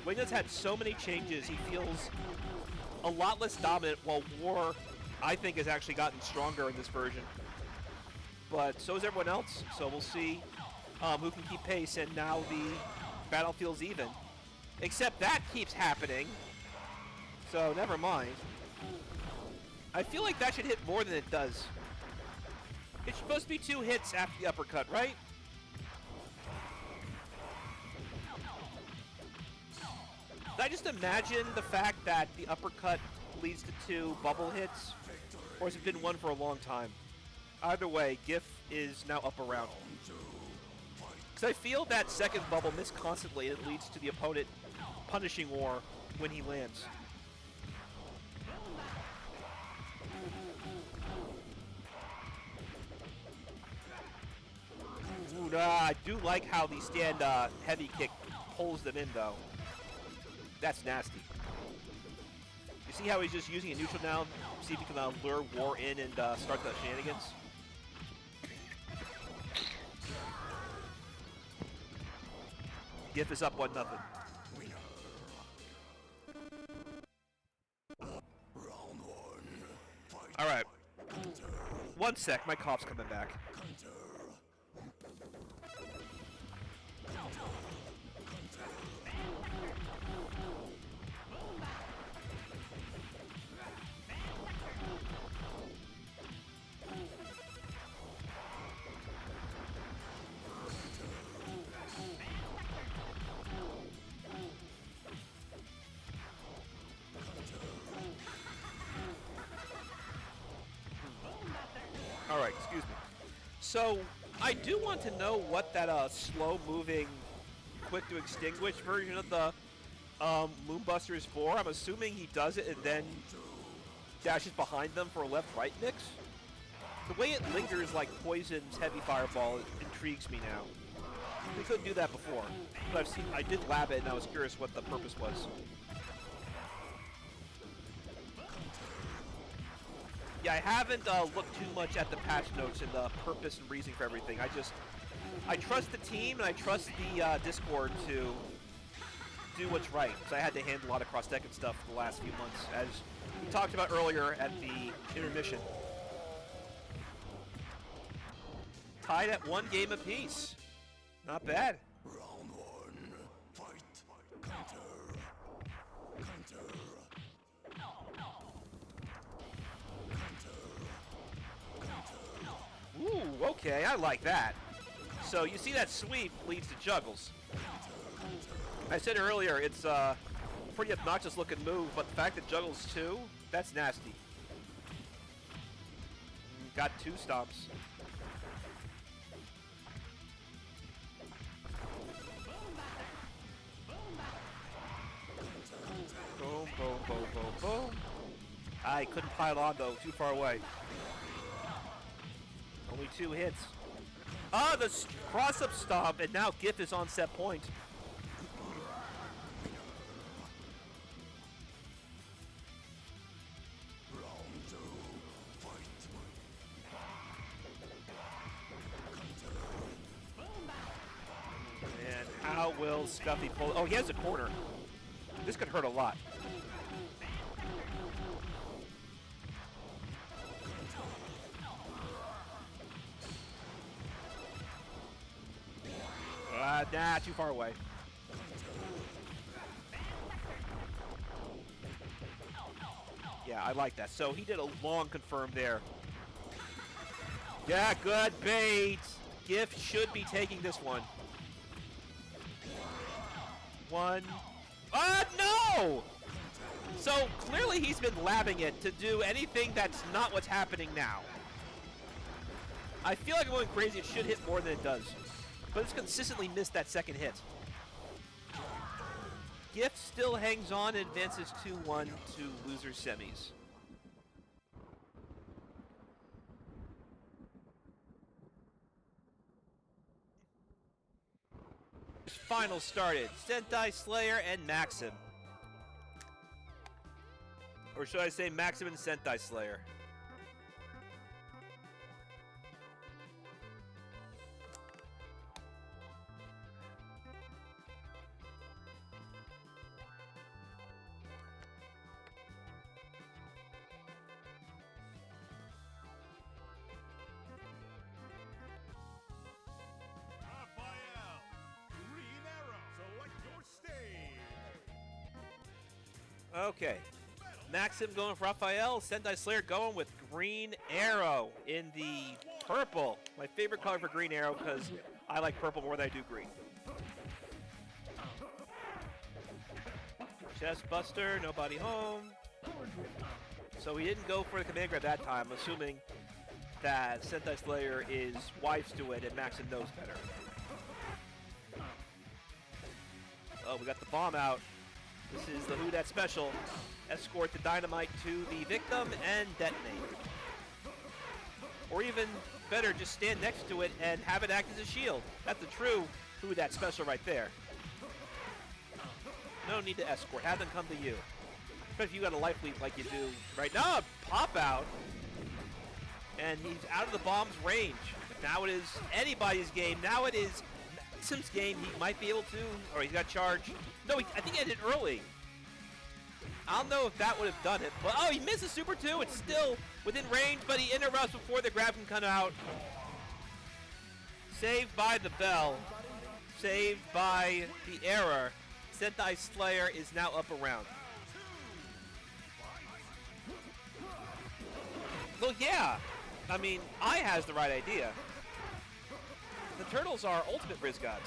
S1: Wayne's had so many changes, he feels a lot less dominant, while War, I think, has actually gotten stronger in this version. But so is everyone else, so we'll see who can keep pace, and now the battlefield's even. Except that keeps happening, so never mind. I feel like that should hit more than it does. It's supposed to be 2 hits after the uppercut, right? Did I just imagine the fact that the uppercut leads to 2 bubble hits? Or has it been 1 for a long time? Either way, GIF is now up around. Because I feel that second bubble miss constantly, and it leads to the opponent punishing War when he lands. Ooh, I do like how the stand heavy kick pulls them in, though. That's nasty. You see how he's just using a neutral now? See if he can lure War in and start the shenanigans? GIF is up 1-0. Alright. 1 sec, my cough's coming back. Alright, excuse me. So, I do want to know what that slow-moving, quick-to-extinguish version of the Moonbuster is for. I'm assuming he does it and then dashes behind them for a left-right mix. The way it lingers like Poison's heavy fireball intrigues me now. We couldn't do that before, but I did lab it and I was curious what the purpose was. Yeah, I haven't looked too much at the patch notes and the purpose and reasoning for everything. I trust the team and I trust the Discord to do what's right, because I had to handle a lot of cross-decking stuff for the last few months, as we talked about earlier at the intermission. Tied at 1 game apiece. Not bad.
S2: Round 1, fight. Counter.
S1: Ooh, okay, I like that. So you see that sweep leads to juggles. I said earlier, it's a pretty obnoxious looking move, but the fact that juggles too, that's nasty. Got 2 stomps. Boom, boom, boom, boom, boom. I couldn't pile on though, too far away. Only 2 hits. Ah, the cross-up stomp, and now GIF is on set point. And how will Scuffy pull? Oh, he has a corner. This could hurt a lot. Nah, too far away. Yeah, I like that. So he did a long confirm there. Yeah, good bait. GIF should be taking this one. 1. No! So clearly he's been labbing it to do anything that's not what's happening now. I feel like I'm going crazy. It should hit more than it does. But it's consistently missed that second hit. GIF still hangs on and advances 2-1 to loser semis. Final started. Sentai Slayer and Maxim. Or should I say Maxim and Sentai Slayer? Okay. Maxim going for Raphael. Sentai Slayer going with Green Arrow in the purple. My favorite color for Green Arrow because I like purple more than I do green. Chest Buster, nobody home. So he didn't go for the command grab that time, assuming that Sentai Slayer is wise to it and Maxim knows better. Oh, we got the bomb out. This is the Who Dat special. Escort the dynamite to the victim and detonate. Or even better, just stand next to it and have it act as a shield. That's a true Who Dat special right there. No need to escort. Have them come to you. Especially if you got a life lead like you do right now. Pop out. And he's out of the bomb's range. Now it is anybody's game. Now it is Maxim's game. He might be able to, or he's got charge. No, I think he ended early. I don't know if that would have done it. But, oh, he missed a Super 2. It's still within range, but he interrupts before the grab can come out. Saved by the bell. Saved by the error. Sentai Slayer is now up around. Well, yeah. I mean, I has the right idea. The Turtles are ultimate Riz gods,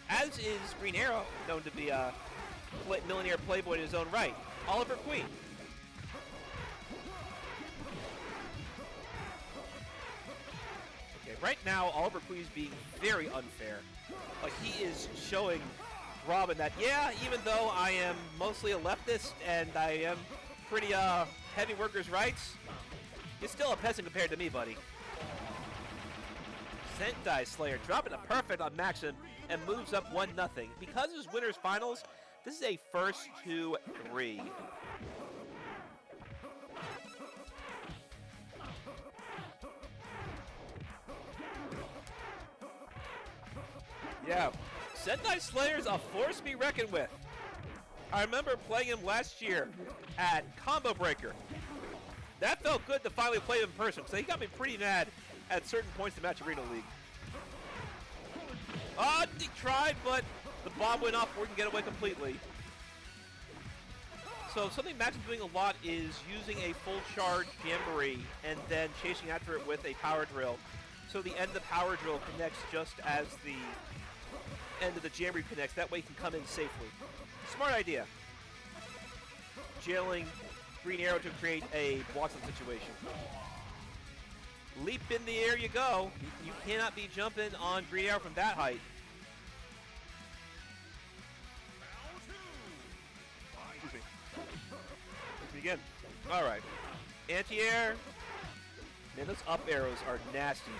S1: as is Green Arrow, known to be a millionaire playboy in his own right. Oliver Queen. Okay, right now, Oliver Queen is being very unfair. Like, he is showing Robin that, yeah, even though I am mostly a leftist and I am pretty heavy workers' rights, you're still a peasant compared to me, buddy. Sentai Slayer dropping a perfect on Maxim and moves up 1-0. Because it's winners finals, this is a first to 3. Yeah, Sentai Slayer's a force to be reckoned with. I remember playing him last year at Combo Breaker. That felt good to finally play him in person, so he got me pretty mad at certain points in Match Arena League. Oh, he tried, but the bomb went off before he can get away completely. So something Max is doing a lot is using a full charge Jamboree and then chasing after it with a power drill. So the end of the power drill connects just as the end of the Jamboree connects. That way he can come in safely. Smart idea. Jailing Green Arrow to create a blossom situation. Leap in the air you go. You cannot be jumping on Green Arrow from that height. Excuse me. Let's begin. All right. Anti-air. Man, those up arrows are nasty.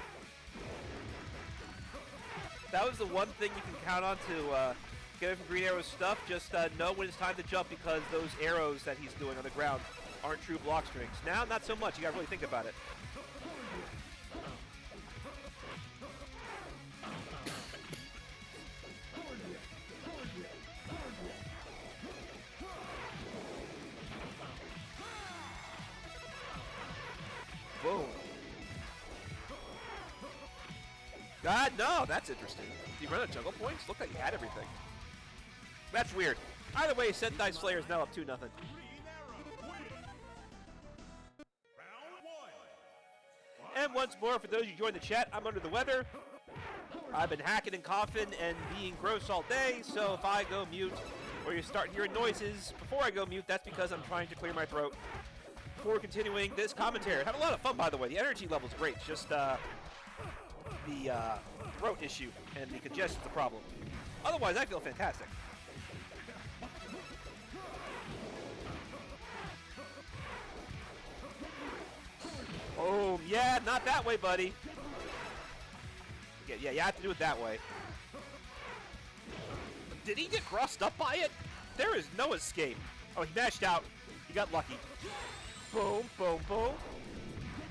S1: That was the one thing you can count on to get away from Green Arrow's stuff. Just know when it's time to jump because those arrows that he's doing on the ground aren't true block strings. Now, not so much. You gotta really think about it. Boom. God, no, that's interesting. Did he run out of jungle points? Looked like he had everything. That's weird. Either way, Sentai Slayer is now up 2-0. And once more, for those of you who joined the chat, I'm under the weather. I've been hacking and coughing and being gross all day, so if I go mute or you start hearing noises before I go mute, that's because I'm trying to clear my throat before continuing this commentary. Had a lot of fun, by the way. The energy level's great. Just the throat issue and the congestion's the problem. Otherwise, I feel fantastic. Oh, yeah, not that way, buddy. Yeah, you have to do it that way. Did he get crossed up by it? There is no escape. Oh, he mashed out. He got lucky. Boom, boom, boom.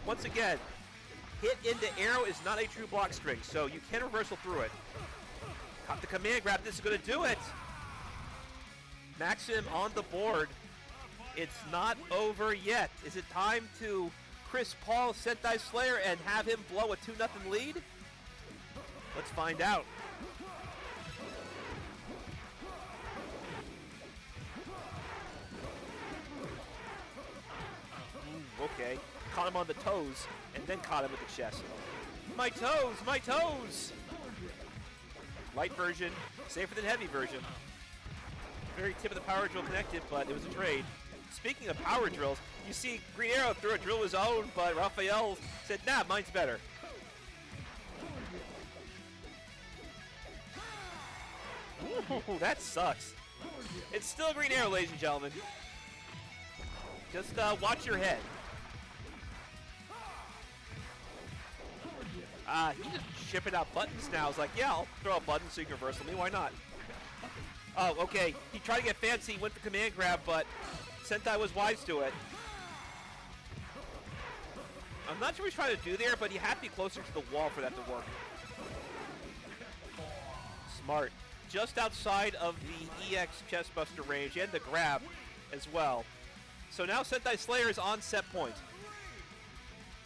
S1: Once again, hit into arrow is not a true block string, so you can reversal through it. Caught the command grab. This is going to do it. Maxim on the board. It's not over yet. Is it time to Chris Paul Sentai Slayer and have him blow a 2-0 lead? Let's find out. caught him on the toes, and then caught him with the chest. My toes! My toes! Light version, safer than heavy version. Very tip of the power drill connected, but it was a trade. Speaking of power drills, you see Green Arrow threw a drill of his own, but Raphael said, nah, mine's better. Ooh, that sucks. It's still Green Arrow, ladies and gentlemen. Just watch your head. He's just shipping out buttons now. I was like, yeah, I'll throw a button so you can reversal me. Why not? Oh, okay. He tried to get fancy, went for command grab, but Sentai was wise to it. I'm not sure what he's trying to do there, but he had to be closer to the wall for that to work. Smart. Just outside of the EX chestbuster range and the grab as well. So now Sentai Slayer is on set point.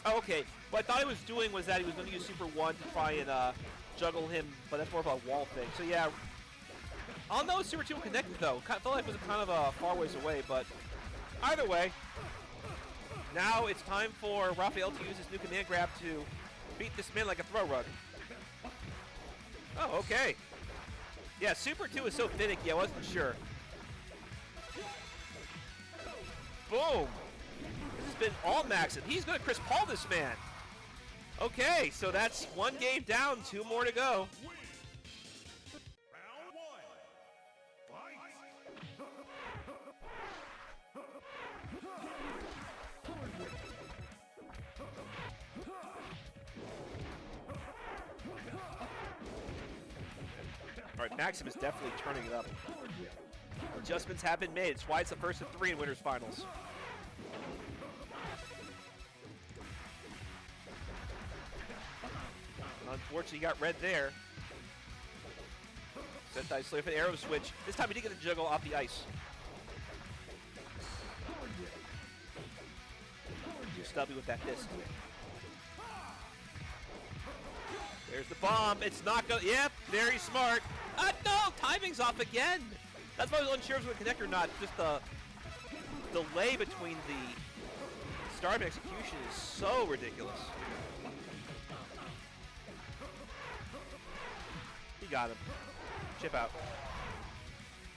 S1: Oh, okay. What I thought he was doing was that he was going to use Super 1 to try and juggle him, but that's more of a wall thing. So yeah, I'll know Super 2 connected though. I felt like it was kind of a far ways away, but either way, now it's time for Raphael to use his new command grab to beat this man like a throw rug. Oh, okay. Yeah, Super 2 is so finicky, I wasn't sure. Boom! This has been all maxed. He's going to Chris Paul this man. Okay, so that's one game down, 2 more to go. All right, Maxim is definitely turning it up. Adjustments have been made. It's why it's the first of 3 in Winners Finals. Unfortunately, he got red there. Sentai Slayer for the arrow switch. This time he did get a juggle off the ice. Stubby with that fist. There's the bomb. It's not going to... Yep, very smart. No! Timing's off again! That's why I was unsure if it was going to connect or not. Just the delay between the start and execution is so ridiculous. He got him. Chip out.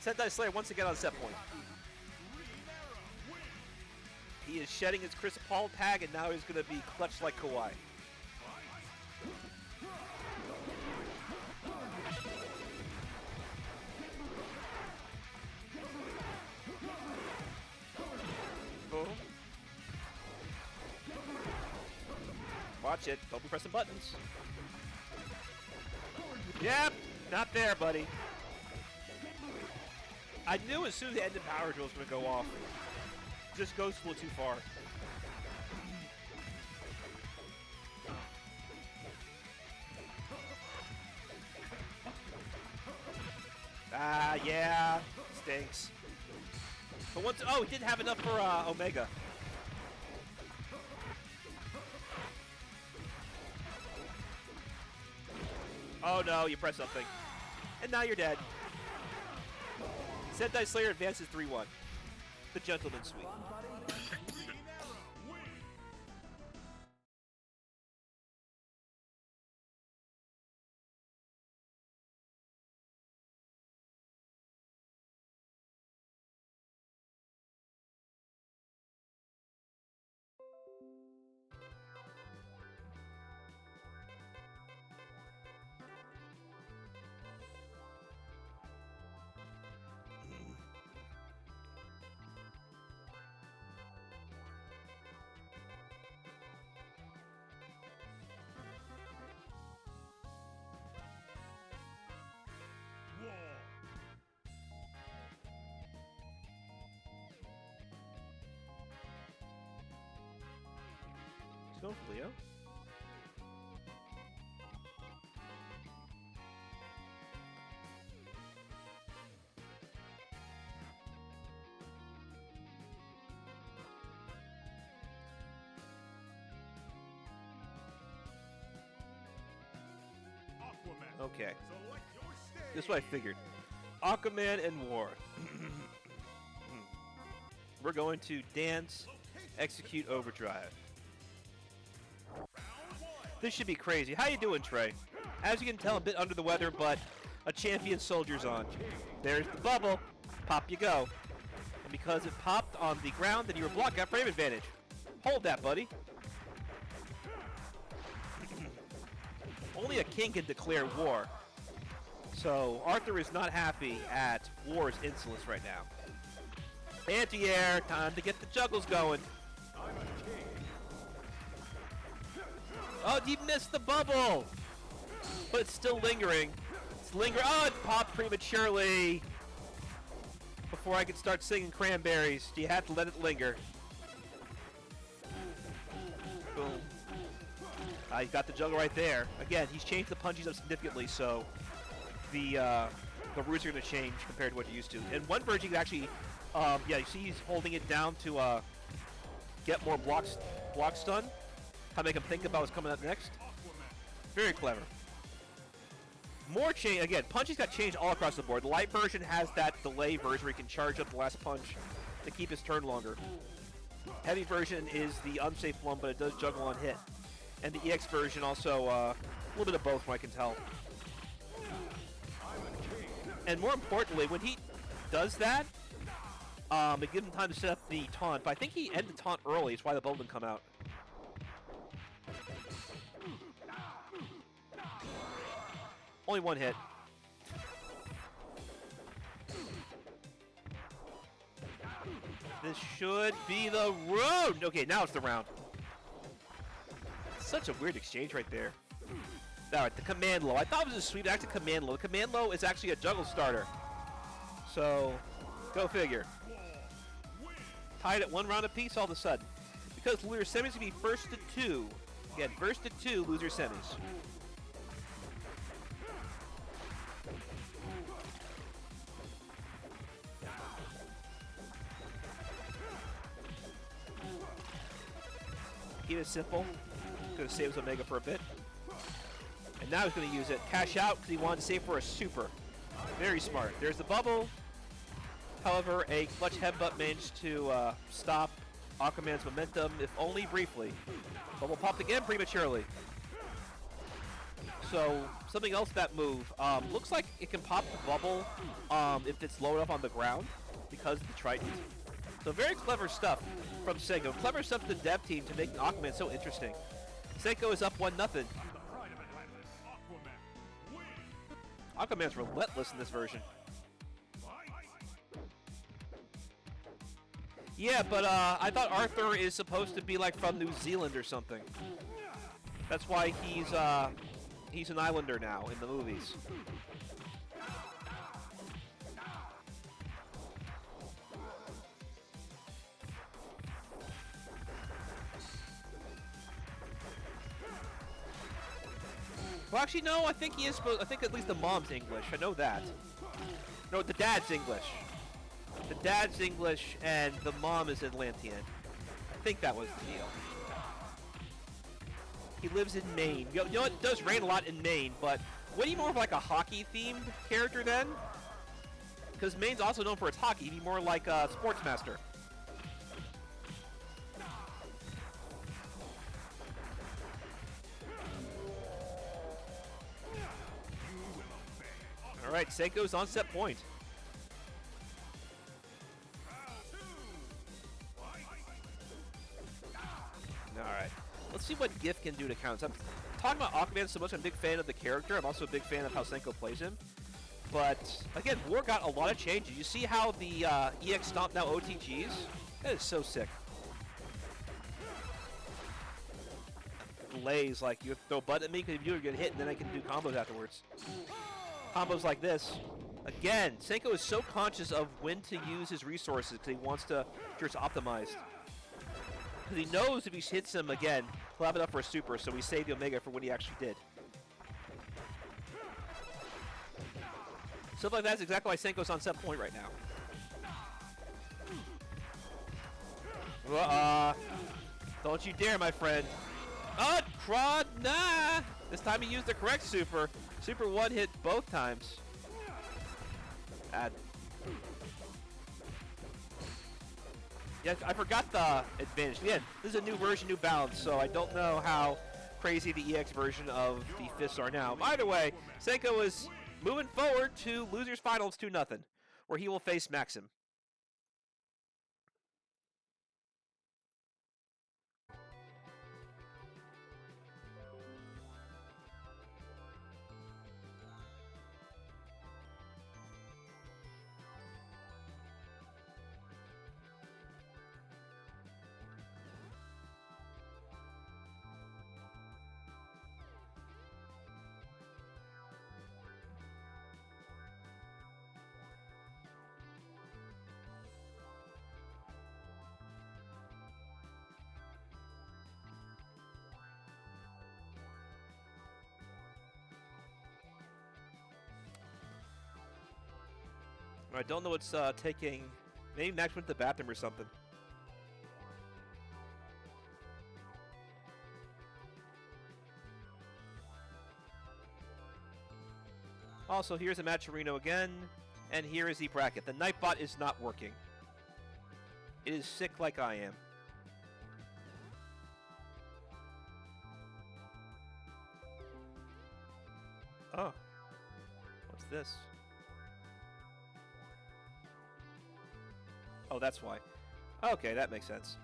S1: Sentai Slayer once again on set point. He is shedding his Chris Paul tag, and now he's going to be clutched like Kawhi. Boom. Watch it. Don't be pressing buttons. Yep. Not there, buddy. I knew as soon as the end of power drill was going to go off. Just goes a little too far. Yeah. Stinks. But once, oh, he didn't have enough for Omega. Oh no, you press something. And now you're dead. Sentai Slayer advances 3-1. The Gentleman's Sweep. He's going for Leo. Okay. This is what I figured. Aquaman and War. We're going to dance, execute overdrive. This should be crazy. How you doing, Trey? As you can tell, a bit under the weather, but a champion soldier's on. There's the bubble. Pop you go. And because it popped on the ground, then you were blocked. Got frame advantage. Hold that, buddy. Only a king can declare war. So Arthur is not happy at war's insolence right now. Anti-air, time to get the juggles going. Oh, you missed the bubble! But it's still lingering. It's lingering. Oh, it popped prematurely. Before I could start singing Cranberries, you have to let it linger. Boom. He's got the juggle right there. Again, he's changed the punches up significantly, so the routes are going to change compared to what you're used to. And one version, you can actually, yeah, you see he's holding it down to get more block stun. How to make him think about what's coming up next. Very clever. More change, again, punches got changed all across the board. The light version has that delay version where he can charge up the last punch to keep his turn longer. Heavy version is the unsafe one, but it does juggle on hit. And the EX version also, a little bit of both from what I can tell. And more importantly, when he does that, it gives him time to set up the taunt. But I think he ended the taunt early, it's why the bubble didn't come out. Only one hit. This should be the round. Okay, now it's the round. Such a weird exchange right there. Alright, the command low. I thought it was a sweep. Actually, command low. The command low is actually a juggle starter. So, go figure. Tied at 1 round apiece all of a sudden. Because loser semis will be first to 2. Again, first to 2 loser semis. Keep it simple. Going to save his Omega for a bit. And now he's going to use it. Cash out because he wanted to save for a super. Very smart. There's the bubble. However, a clutch headbutt managed to stop Aquaman's momentum, if only briefly. Bubble popped again prematurely. So, something else that move. Looks like it can pop the bubble if it's low enough on the ground because of the Triton. So very clever stuff from Senko. Clever stuff to the dev team to make Aquaman so interesting. Senko is up 1-0. Aquaman's relentless in this version. Yeah, but I thought Arthur is supposed to be like from New Zealand or something. That's why he's an islander now in the movies. Well, actually, no. I think he is supposed. I think at least the mom's English. I know that. No, the dad's English. The dad's English, and the mom is Atlantean. I think that was the deal. He lives in Maine. You know, it does rain a lot in Maine, but would he more of like a hockey-themed character then? Because Maine's also known for its hockey. He'd be more like a sportsmaster. All right, Senko's on set point. All right, let's see what Gift can do to counter. I'm talking about Aquaman so much. I'm a big fan of the character. I'm also a big fan of how Senko plays him. But again, War got a lot of changes. You see how the EX Stomp now OTGs? That is so sick. Delays, like you throw a button at me because you're gonna hit, and then I can do combos afterwards. Combos like this. Again, Senko is so conscious of when to use his resources because he wants to just optimize. Because he knows if he hits him again, he'll have enough for a super, so we saved the Omega for what he actually did. Stuff like that's exactly why Senko's on set point right now. Don't you dare, my friend. Oh, crud, nah! This time he used the correct super. Super 1 hit both times. Bad. Yeah, I forgot the advantage. Again, this is a new version, new balance, so I don't know how crazy the EX version of the fists are now. Either way, Senko is moving forward to losers finals 2-0, where he will face Maxim. I don't know what's taking... Maybe Max went to the bathroom or something. Also, here's a Matcherino again, and here is the bracket. The Nightbot is not working. It is sick like I am. Oh. What's this? Oh, that's why. Okay, that makes sense.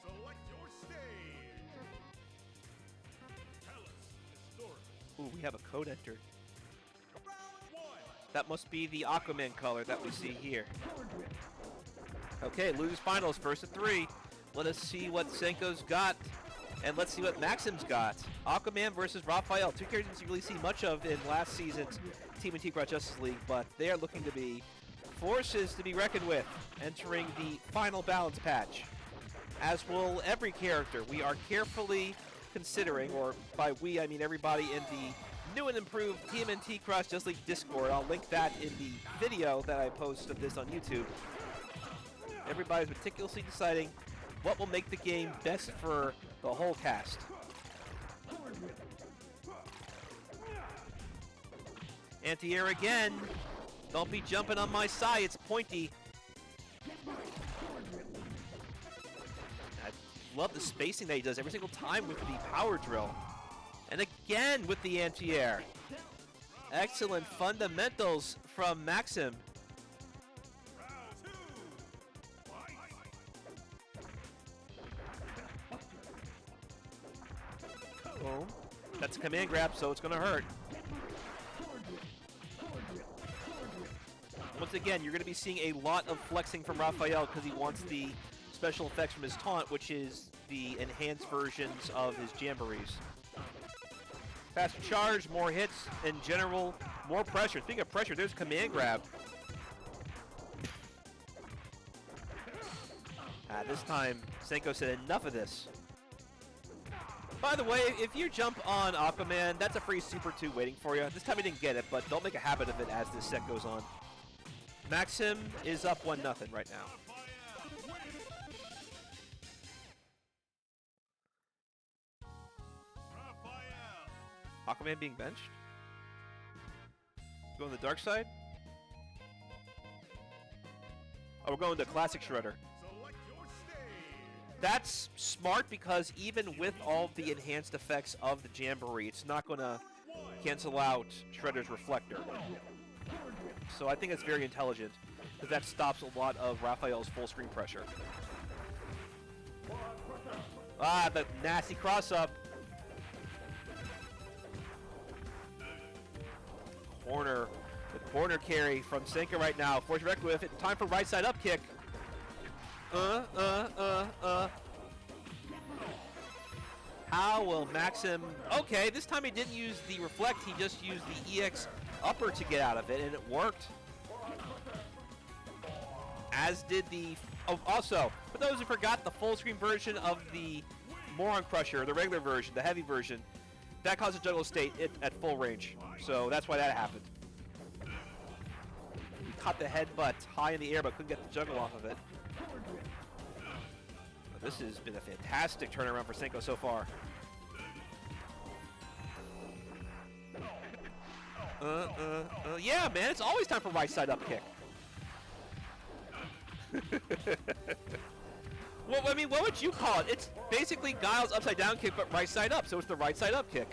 S2: Select your stage. Tell us historical.
S1: Ooh, we have a code entered.
S2: Round 1.
S1: That must be the Aquaman color that we see here. Okay, losers finals, first of 3. Let us see what Senko's got, and let's see what Maxim's got. Aquaman versus Raphael. Two characters you really see much of in last season's TMNT Cross Justice League, but they are looking to be forces to be reckoned with, entering the final balance patch. As will every character. We are carefully considering, or by we I mean everybody in the new and improved TMNT Cross Justice League Discord. I'll link that in the video that I post of this on YouTube. Everybody's meticulously deciding what will make the game best for the whole cast. Anti-air again. Don't be jumping on my side, it's pointy. I love the spacing that he does every single time with the power drill. And again with the anti-air. Excellent fundamentals from Maxim. Boom. That's a command grab, so it's going to hurt. Once again, you're going to be seeing a lot of flexing from Raphael because he wants the special effects from his taunt, which is the enhanced versions of his jamborees. Faster charge, more hits, in general, more pressure. Speaking of pressure, there's command grab. This time, Senko said enough of this. By the way, if you jump on Aquaman, that's a free Super 2 waiting for you. This time he didn't get it, but don't make a habit of it as this set goes on. Maxim is up 1-0 right now. Aquaman being benched? Going the dark side? Oh, we're going to Classic Shredder. That's smart because even with all the enhanced effects of the Jamboree, it's not going to cancel out Shredder's Reflector. So I think it's very intelligent because that stops a lot of Raphael's full screen pressure. Ah, the nasty cross-up. Corner, the corner carry from Senko right now. Force directly with it. Time for right side up kick. How will Maxim... Okay, this time he didn't use the reflect. He just used the EX upper to get out of it, and it worked. as did the... Oh, also, for those who forgot, the full screen version of the Moron Crusher, the regular version, the heavy version, that caused a juggle state at full range. So that's why that happened. He caught the headbutt high in the air, but couldn't get the juggle off of it. But this has been a fantastic turnaround for Senko so far. Yeah, man, it's always time for right side up kick. Well, I mean, what would you call it? It's basically Guile's upside down kick, but right side up, so it's the right side up kick.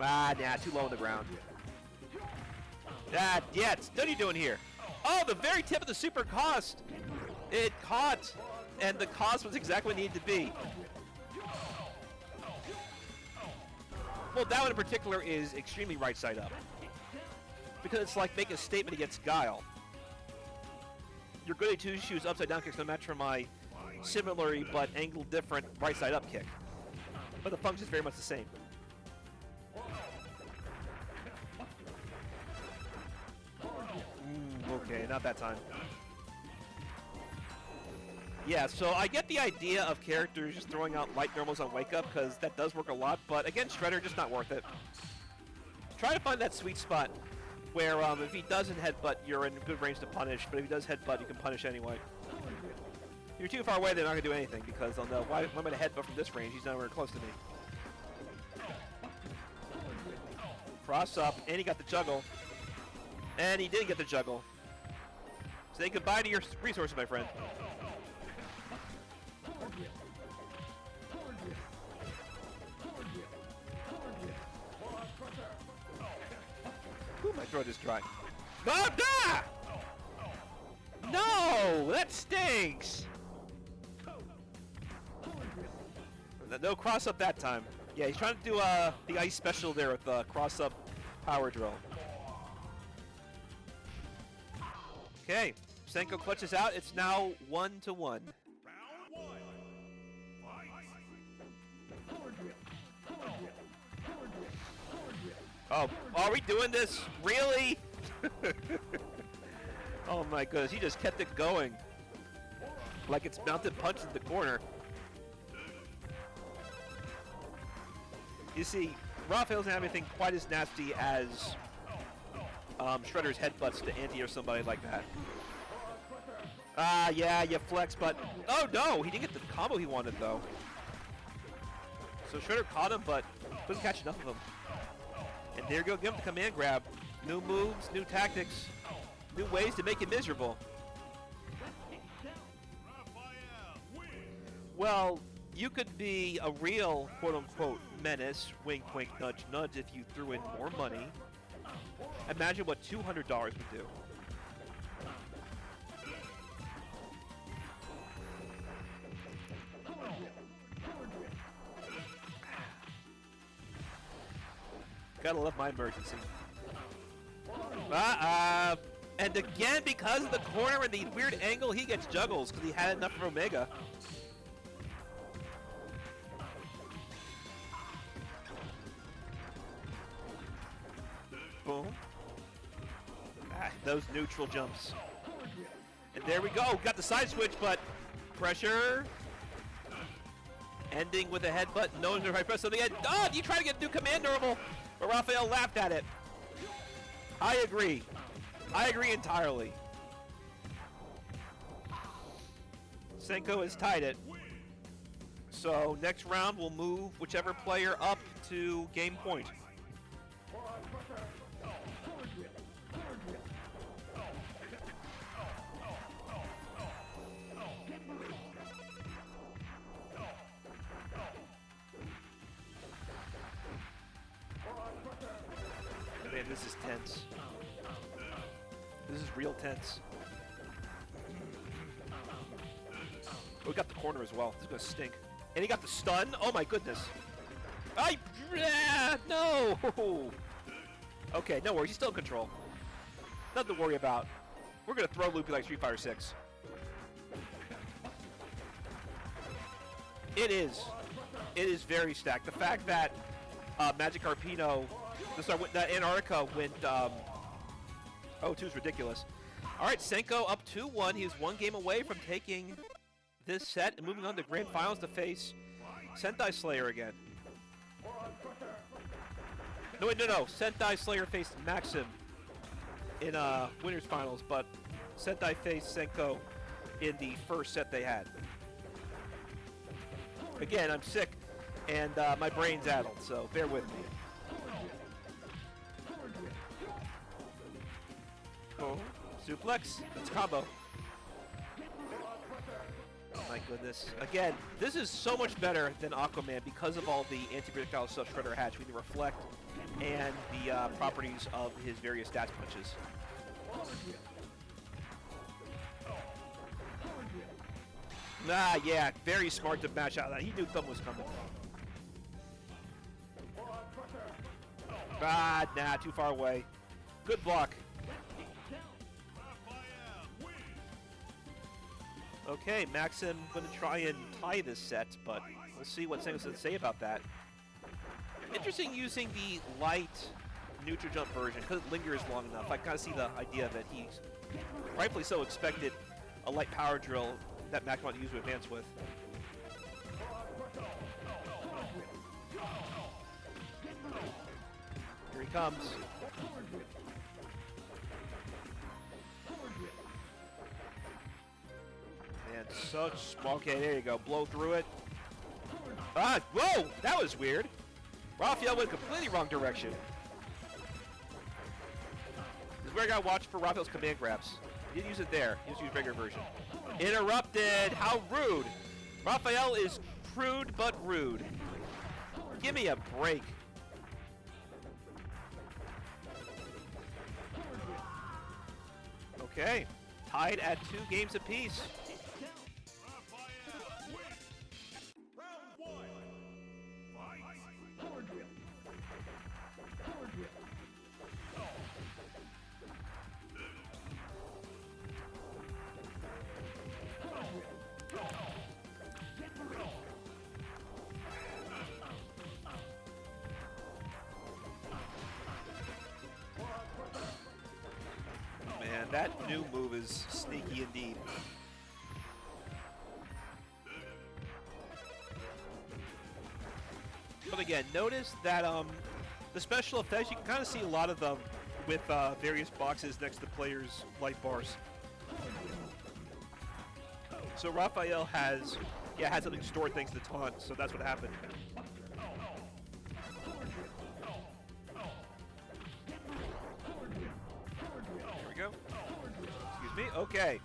S1: Ah, nah, too low on the ground. Yeah, what are you doing here? Oh, the very tip of the super cost. It caught, and the cost was exactly what it needed to be. Well, that one in particular is extremely right side up. Because it's like making a statement against Guile. Your goody two-shoes upside down kicks no match for my similarly but angled different right side up kick. But the function is very much the same. Okay, not that time. Yeah, so I get the idea of characters just throwing out light normals on wake up because that does work a lot, but against Shredder, just not worth it. Try to find that sweet spot where if he doesn't headbutt, you're in good range to punish, but if he does headbutt, you can punish anyway. If you're too far away, they're not going to do anything because they'll know, why am I going to headbutt from this range? He's nowhere close to me. Cross up, and he got the juggle. And he didn't get the juggle. Say goodbye to your resources, my friend. Ooh, my throat is dry. Oh, nah! No! That stinks! No cross up that time. Yeah, he's trying to do the ice special there with the cross up power drill. Okay, Senko clutches out. It's now 1-1.
S2: Round one.
S1: Oh, are we doing this? Really? Oh my goodness, he just kept it going. Like it's mounted punch in the corner. You see, Raphael doesn't have anything quite as nasty as Shredder's headbutts to anti or somebody like that. Ah, yeah, you flex, but... Oh, no! He didn't get the combo he wanted, though. So Shredder caught him, but couldn't catch enough of him. And there you go, give him the command grab. New moves, new tactics, new ways to make it miserable. Well, you could be a real, quote-unquote, menace, wink, wink, nudge, nudge, if you threw in more money. Imagine what $200 would do. Gotta love my emergency. And again, because of the corner and the weird angle, he gets juggles because he had enough for Omega. Boom. Those neutral jumps. And there we go. Got the side switch, but pressure. Ending with a headbutt. No one's going to press. So they had. Oh, you try to get new command normal. But Raphael laughed at it. I agree. I agree entirely. Senko has tied it. So next round we'll move whichever player up to game point. Man, this is tense. This is real tense. Oh, we got the corner as well. This is gonna stink. And he got the stun. Oh my goodness. No. Okay, no worries. He's still in control. Nothing to worry about. We're gonna throw Loopy like Street Fighter 6. It is. It is very stacked. The fact that Magic Harpino That Antarctica went 0-2 is ridiculous. All right, Senko up 2-1. He is one game away from taking this set and moving on to grand finals to face Sentai Slayer again. No, wait, no. Sentai Slayer faced Maxim in winners finals, but Sentai faced Senko in the first set they had. Again, I'm sick and my brain's addled, so bear with me. Oh, suplex. That's a combo. Oh my goodness. Again, this is so much better than Aquaman because of all the anti-projectile stuff Shredder had between the reflect and the properties of his various stats punches. Yeah, very smart to match out that. He knew something was coming. Too far away. Good block. Okay, Maxim going to try and tie this set, but we'll see what Sengo's going to say about that. Interesting using the light neutral jump version because it lingers long enough. I kind of see the idea of it. He rightfully so expected a light power drill that Max wanted to use to advance with. Here he comes. Man, such small. Okay, there you go. Blow through it. Whoa! That was weird. Raphael went completely wrong direction. This is where I gotta watch for Raphael's command grabs. He didn't use it there. He just used regular version. Interrupted! How rude! Raphael is crude but rude. Give me a break. Okay. Tied at 2 games apiece. Man, that new move is sneaky indeed. But again, notice that the special effects, you can kind of see a lot of them with various boxes next to players' light bars. So Raphael had something to store things to taunt, so that's what happened. There we go. Excuse me. Okay.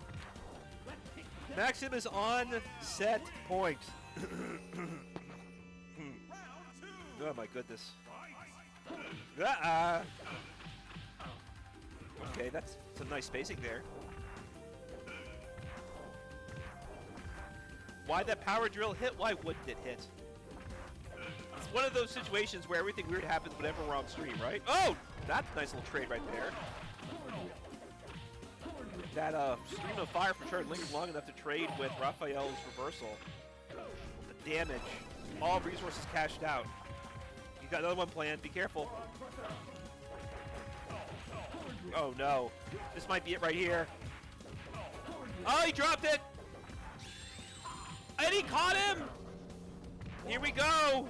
S1: Maxim is on set point. Oh my goodness. Okay, that's some nice spacing there. Why that power drill hit? Why wouldn't it hit? It's one of those situations where everything weird happens whenever we're on stream, right? Oh! That's a nice little trade right there. That stream of fire for sure lingered long enough to trade with Raphael's reversal. The damage. All resources cashed out. You got another one planned. Be careful. Oh no. This might be it right here. Oh, he dropped it! And he caught him! Here we go!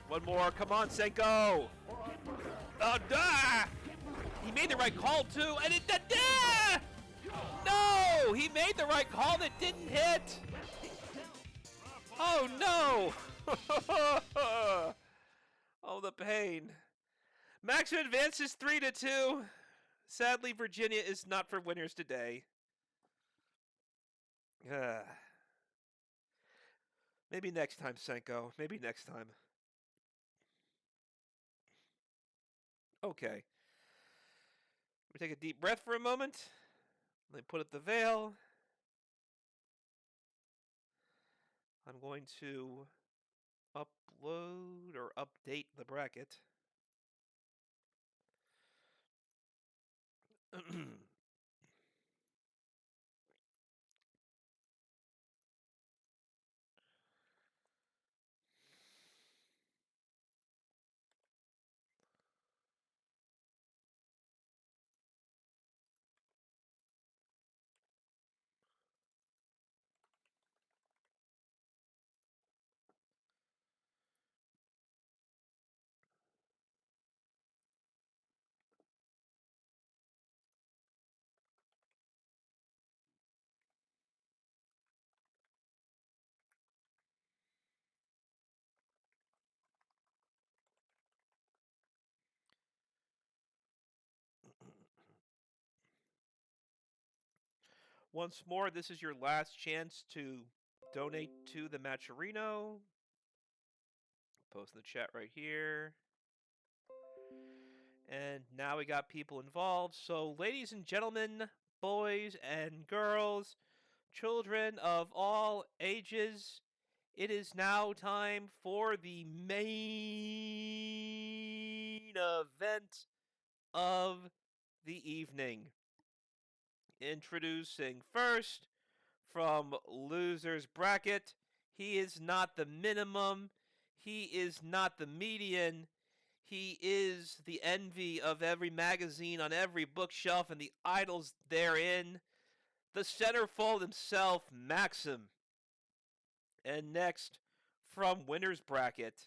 S1: One more. Come on, Senko! Oh, duh! He made the right call, too, and it... No! He made the right call that didn't hit! Oh, no! Oh, the pain. Maxim advances 3-2. Sadly, Virginia is not for winners today. Maybe next time, Senko. Maybe next time. Okay. We take a deep breath for a moment. Let me put up the veil. I'm going to upload or update the bracket. Once more, this is your last chance to donate to the Matcherino. Post in the chat right here. And now we got people involved. So, ladies and gentlemen, boys and girls, children of all ages, it is now time for the main event of the evening. Introducing first, from Loser's Bracket, he is not the minimum, he is not the median, he is the envy of every magazine on every bookshelf and the idols therein, the centerfold himself, Maxim. And next, from Winner's Bracket,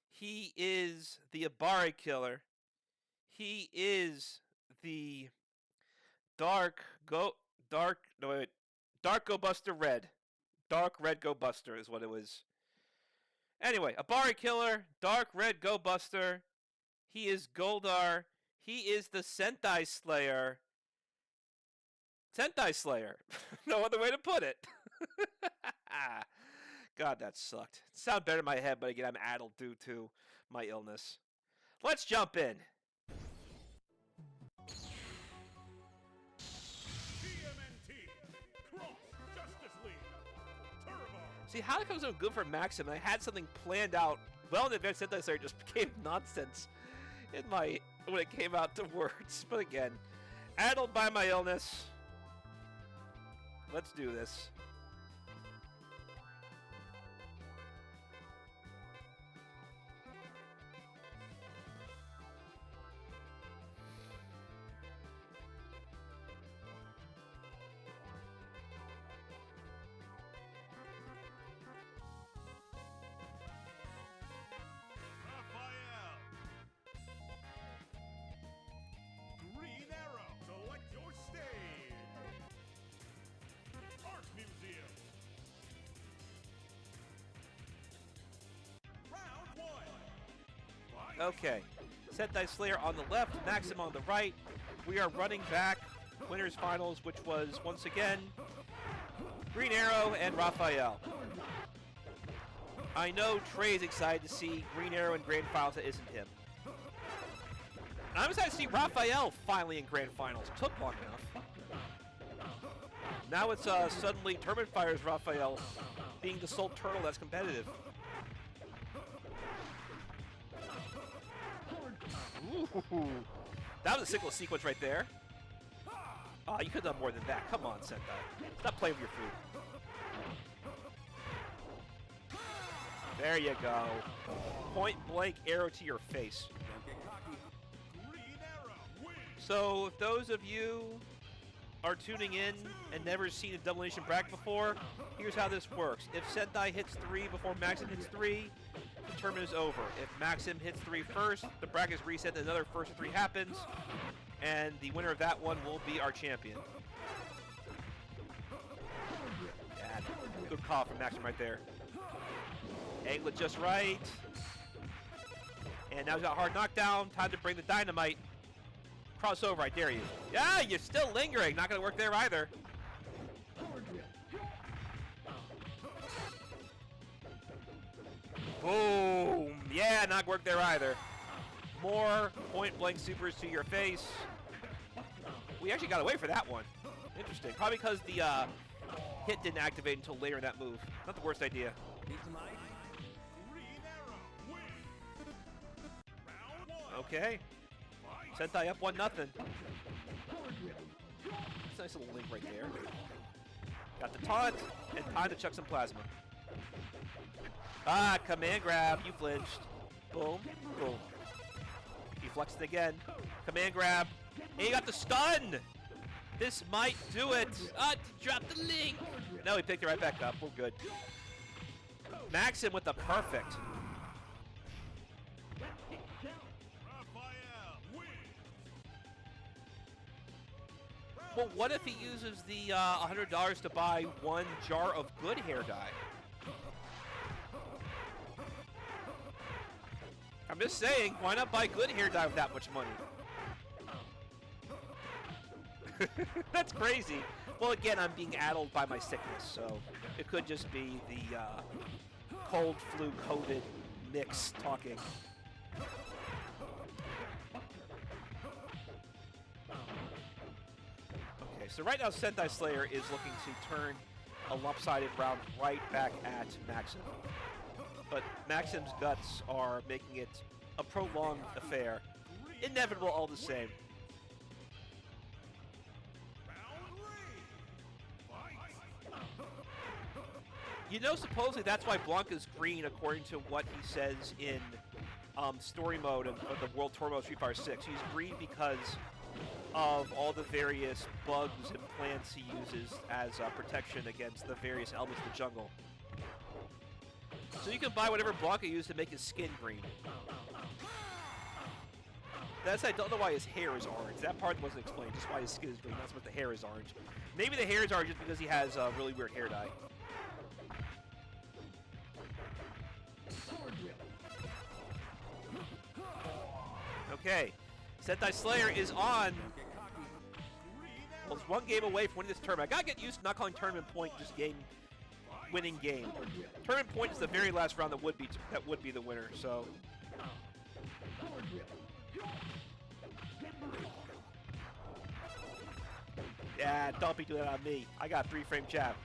S1: he is the Abari Killer. He is the Dark Go Buster Red. Dark Red Go Buster is what it was. Anyway, Abari Killer, Dark Red Go Buster. He is Goldar. He is the Sentai Slayer. Sentai Slayer. No other way to put it. God, that sucked. It sounded better in my head, but again, I'm addled due to my illness. Let's jump in.
S2: TMNT. Cross Justice League. Turbo.
S1: See, how it comes so good for Maxim, I had something planned out well in advance. Sentai Slayer just became nonsense in my when it came out to words. But again, addled by my illness. Let's do this.
S2: Raphael. Green Arrow. Select your stage. Art Museum. Round one. Fight.
S1: Okay. Sentai Slayer on the left, Maxim on the right. We are running back winners finals, which was once again Green Arrow and Raphael. I know Trey's excited to see Green Arrow in grand finals. That isn't him. And I'm excited to see Raphael finally in grand finals. It took long enough. Now it's suddenly Tournament Fire's Raphael being the sole turtle that's competitive. Ooh, that was a sickle sequence right there. Oh, you could have done more than that. Come on, Sentai. Stop playing with your food. There you go. Point blank arrow to your face.
S2: Green Arrow wins.
S1: So, if those of you are tuning in and never seen a double nation bracket before, here's how this works. If Sentai hits 3 before Maxim hits 3, the tournament is over. If Maxim hits 3 first, the bracket is reset, and another first to 3 happens, and the winner of that one will be our champion. Yeah, good call from Maxim right there. Angle it just right. And now he's got hard knockdown. Time to bring the dynamite. Crossover, I dare you. Yeah, you're still lingering. Not going to work there either. Boom. Yeah, not work there either. More point-blank supers to your face. We actually got away for that one. Interesting. Probably because the hit didn't activate until later in that move. Not the worst idea.
S2: Green Arrow wins. Round one.
S1: Okay.
S2: Fight.
S1: Sentai up 1-0. That's a nice little link right there. Got the taunt, and time to chuck some plasma. Ah, command grab. You flinched. Boom, boom. He flexed it again. Command grab. And he got the stun! This might do it. Ah, drop the link. No, he picked it right back up. We're good. Maxim with the perfect.
S2: Raphael wins.
S1: Well, what if he uses the $100 to buy 1 jar of good hair dye? I'm just saying, why not buy good hair dye with that much money? That's crazy. Well, again, I'm being addled by my sickness, so it could just be the cold, flu, COVID mix talking. Okay, so right now Sentai Slayer is looking to turn a lopsided round right back at Maxim. But Maxim's guts are making it a prolonged affair. Inevitable all the same. You know, supposedly that's why Blanca's green, according to what he says in story mode of the World Tour mode Street Fighter 6. He's green because of all the various bugs and plants he uses as protection against the various elements of the jungle. So you can buy whatever Blanca used to make his skin green. That's I don't know why his hair is orange. That part wasn't explained, just why his skin is green. That's what the hair is orange. Maybe the hair is orange just because he has a really weird hair dye. Okay, Sentai Slayer is on. Well, it's one game away from winning this tournament. I gotta get used to not calling tournament point just winning game. Tournament point is the very last round that would be the winner. So. Yeah, don't be doing that on me. I got a 3-frame jab.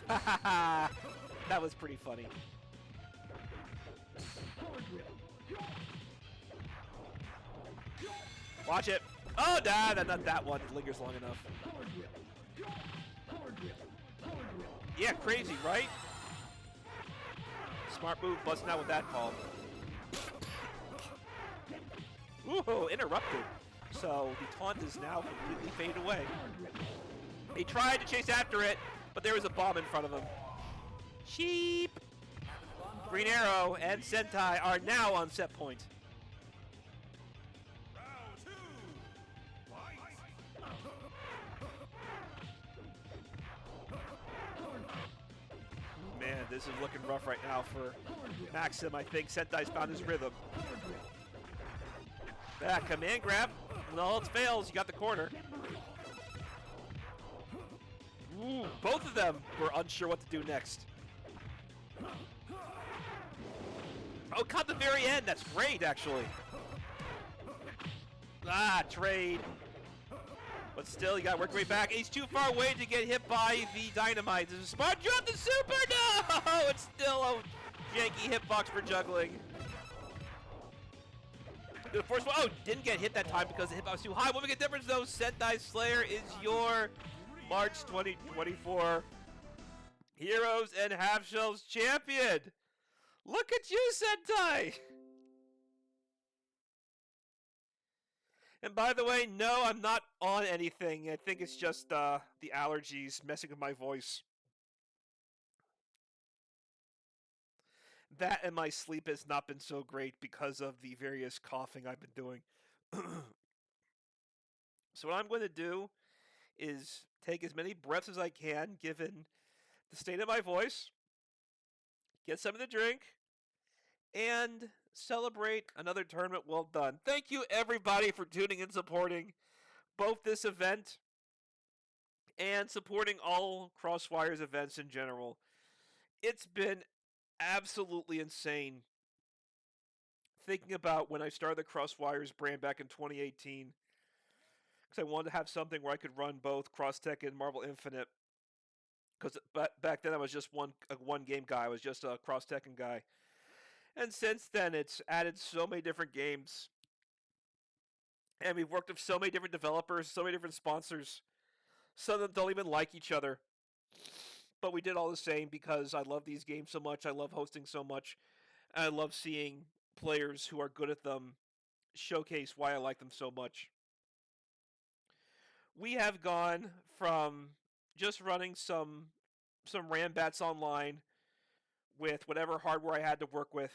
S1: That was pretty funny. Watch it. Oh, nah, not that one. It lingers long enough. Yeah, crazy, right? Smart move, busting out with that call. Ooh, interrupted. So the taunt is now completely faded away. He tried to chase after it, but there was a bomb in front of him. Cheap! Green Arrow and Sentai are now on set point. Man, this is looking rough right now for Maxim. I think Sentai's found his rhythm. Command grab. When all else fails, you got the corner. Ooh, both of them were unsure what to do next. Oh, caught the very end. That's great, actually. Trade. But still, you got to work your way back. He's too far away to get hit by the dynamite. There's a smart drop the super. No! It's still a janky hitbox for juggling. The first one, didn't get hit that time because the hitbox was too high. What make a difference, though? Sentai Slayer is your March 2024 Heroes and Half Shells champion. Look at you, Sentai! And by the way, no, I'm not on anything. I think it's just the allergies messing with my voice. That and my sleep has not been so great because of the various coughing I've been doing. So what I'm going to do is take as many breaths as I can, given the state of my voice, get something to drink, and celebrate another tournament well done. Thank you, everybody, for tuning and supporting both this event and supporting all Crosswire's events in general. It's been absolutely insane thinking about when I started the Crosswire's brand back in 2018, because I wanted to have something where I could run both CrossTech and Marvel Infinite. Because back then I was just a one game guy. I was just a CrossTech guy. And since then, it's added so many different games. And we've worked with so many different developers, so many different sponsors. Some of them don't even like each other. But we did all the same because I love these games so much. I love hosting so much. And I love seeing players who are good at them showcase why I like them so much. We have gone from just running some Rambats online with whatever hardware I had to work with,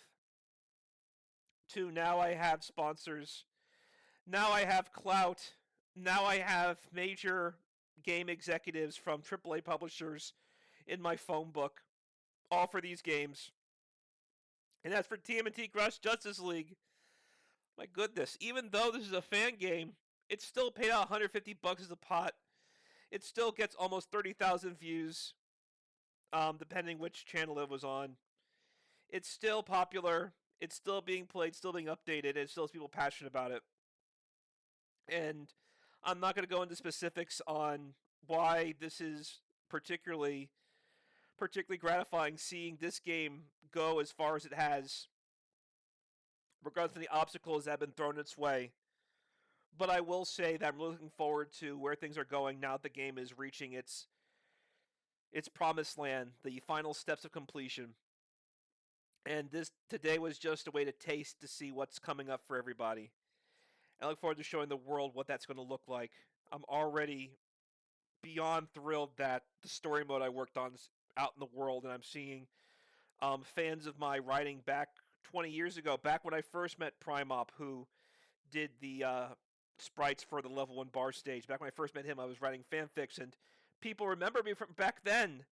S1: to now I have sponsors, now I have clout, now I have major game executives from AAA publishers in my phone book, all for these games. And as for TMNT Cross Justice League, my goodness, even though this is a fan game, It still paid out $150 as a pot. It still gets almost 30,000 views, depending which channel it was on. It's still popular. It's still being played, still being updated, and still has people passionate about it. And I'm not going to go into specifics on why this is particularly gratifying seeing this game go as far as it has, regardless of the obstacles that have been thrown its way. But I will say that I'm looking forward to where things are going now that the game is reaching its promised land, the final steps of completion. And this today was just a way to taste to see what's coming up for everybody. I look forward to showing the world what that's going to look like. I'm already beyond thrilled that the story mode I worked on is out in the world, and I'm seeing fans of my writing back 20 years ago, back when I first met Primop, who did the sprites for the level 1 bar stage. Back when I first met him, I was writing fanfics, and people remember me from back then.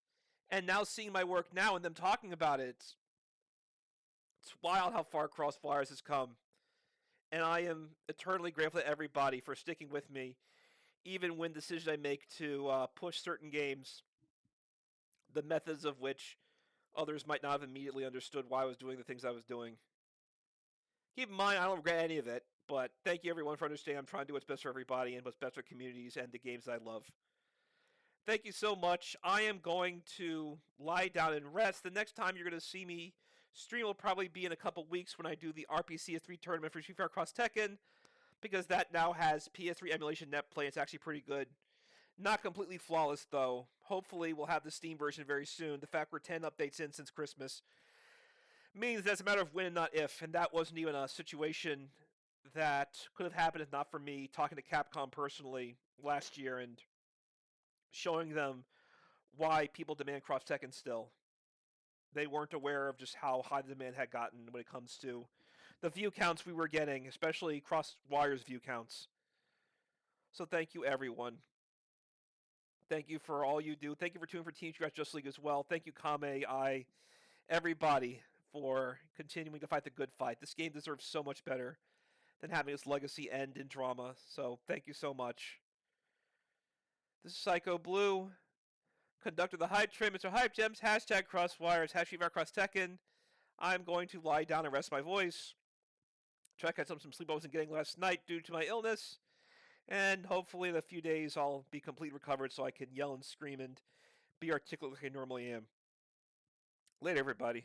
S1: And now seeing my work now and them talking about it, it's wild how far Crossfires has come. And I am eternally grateful to everybody for sticking with me, even when decisions I make to push certain games, the methods of which others might not have immediately understood why I was doing the things I was doing. Keep in mind, I don't regret any of it, but thank you everyone for understanding. I'm trying to do what's best for everybody and what's best for communities and the games I love. Thank you so much. I am going to lie down and rest. The next time you're going to see me stream will probably be in a couple weeks when I do the RPCS3 tournament for Street Fighter Cross Tekken, because that now has PS3 emulation net play. It's actually pretty good. Not completely flawless, though. Hopefully, we'll have the Steam version very soon. The fact we're 10 updates in since Christmas means that it's a matter of when and not if, and that wasn't even a situation that could have happened if not for me talking to Capcom personally last year and showing them why people demand Cross Tekken still. They weren't aware of just how high the demand had gotten when it comes to the view counts we were getting, especially Cross Wires view counts. So thank you, everyone. Thank you for all you do. Thank you for tuning for Team Justice League as well. Thank you, Kame, everybody, for continuing to fight the good fight. This game deserves so much better than having its legacy end in drama. So thank you so much. This is Psycho Blue, conductor of the Hype Train, Mr. Hype Gems, hashtag Crosswires, hashtag Cross Tekken. I'm going to lie down and rest my voice. Try to catch some sleep I wasn't getting last night due to my illness. And hopefully in a few days I'll be completely recovered so I can yell and scream and be articulate like I normally am. Later, everybody.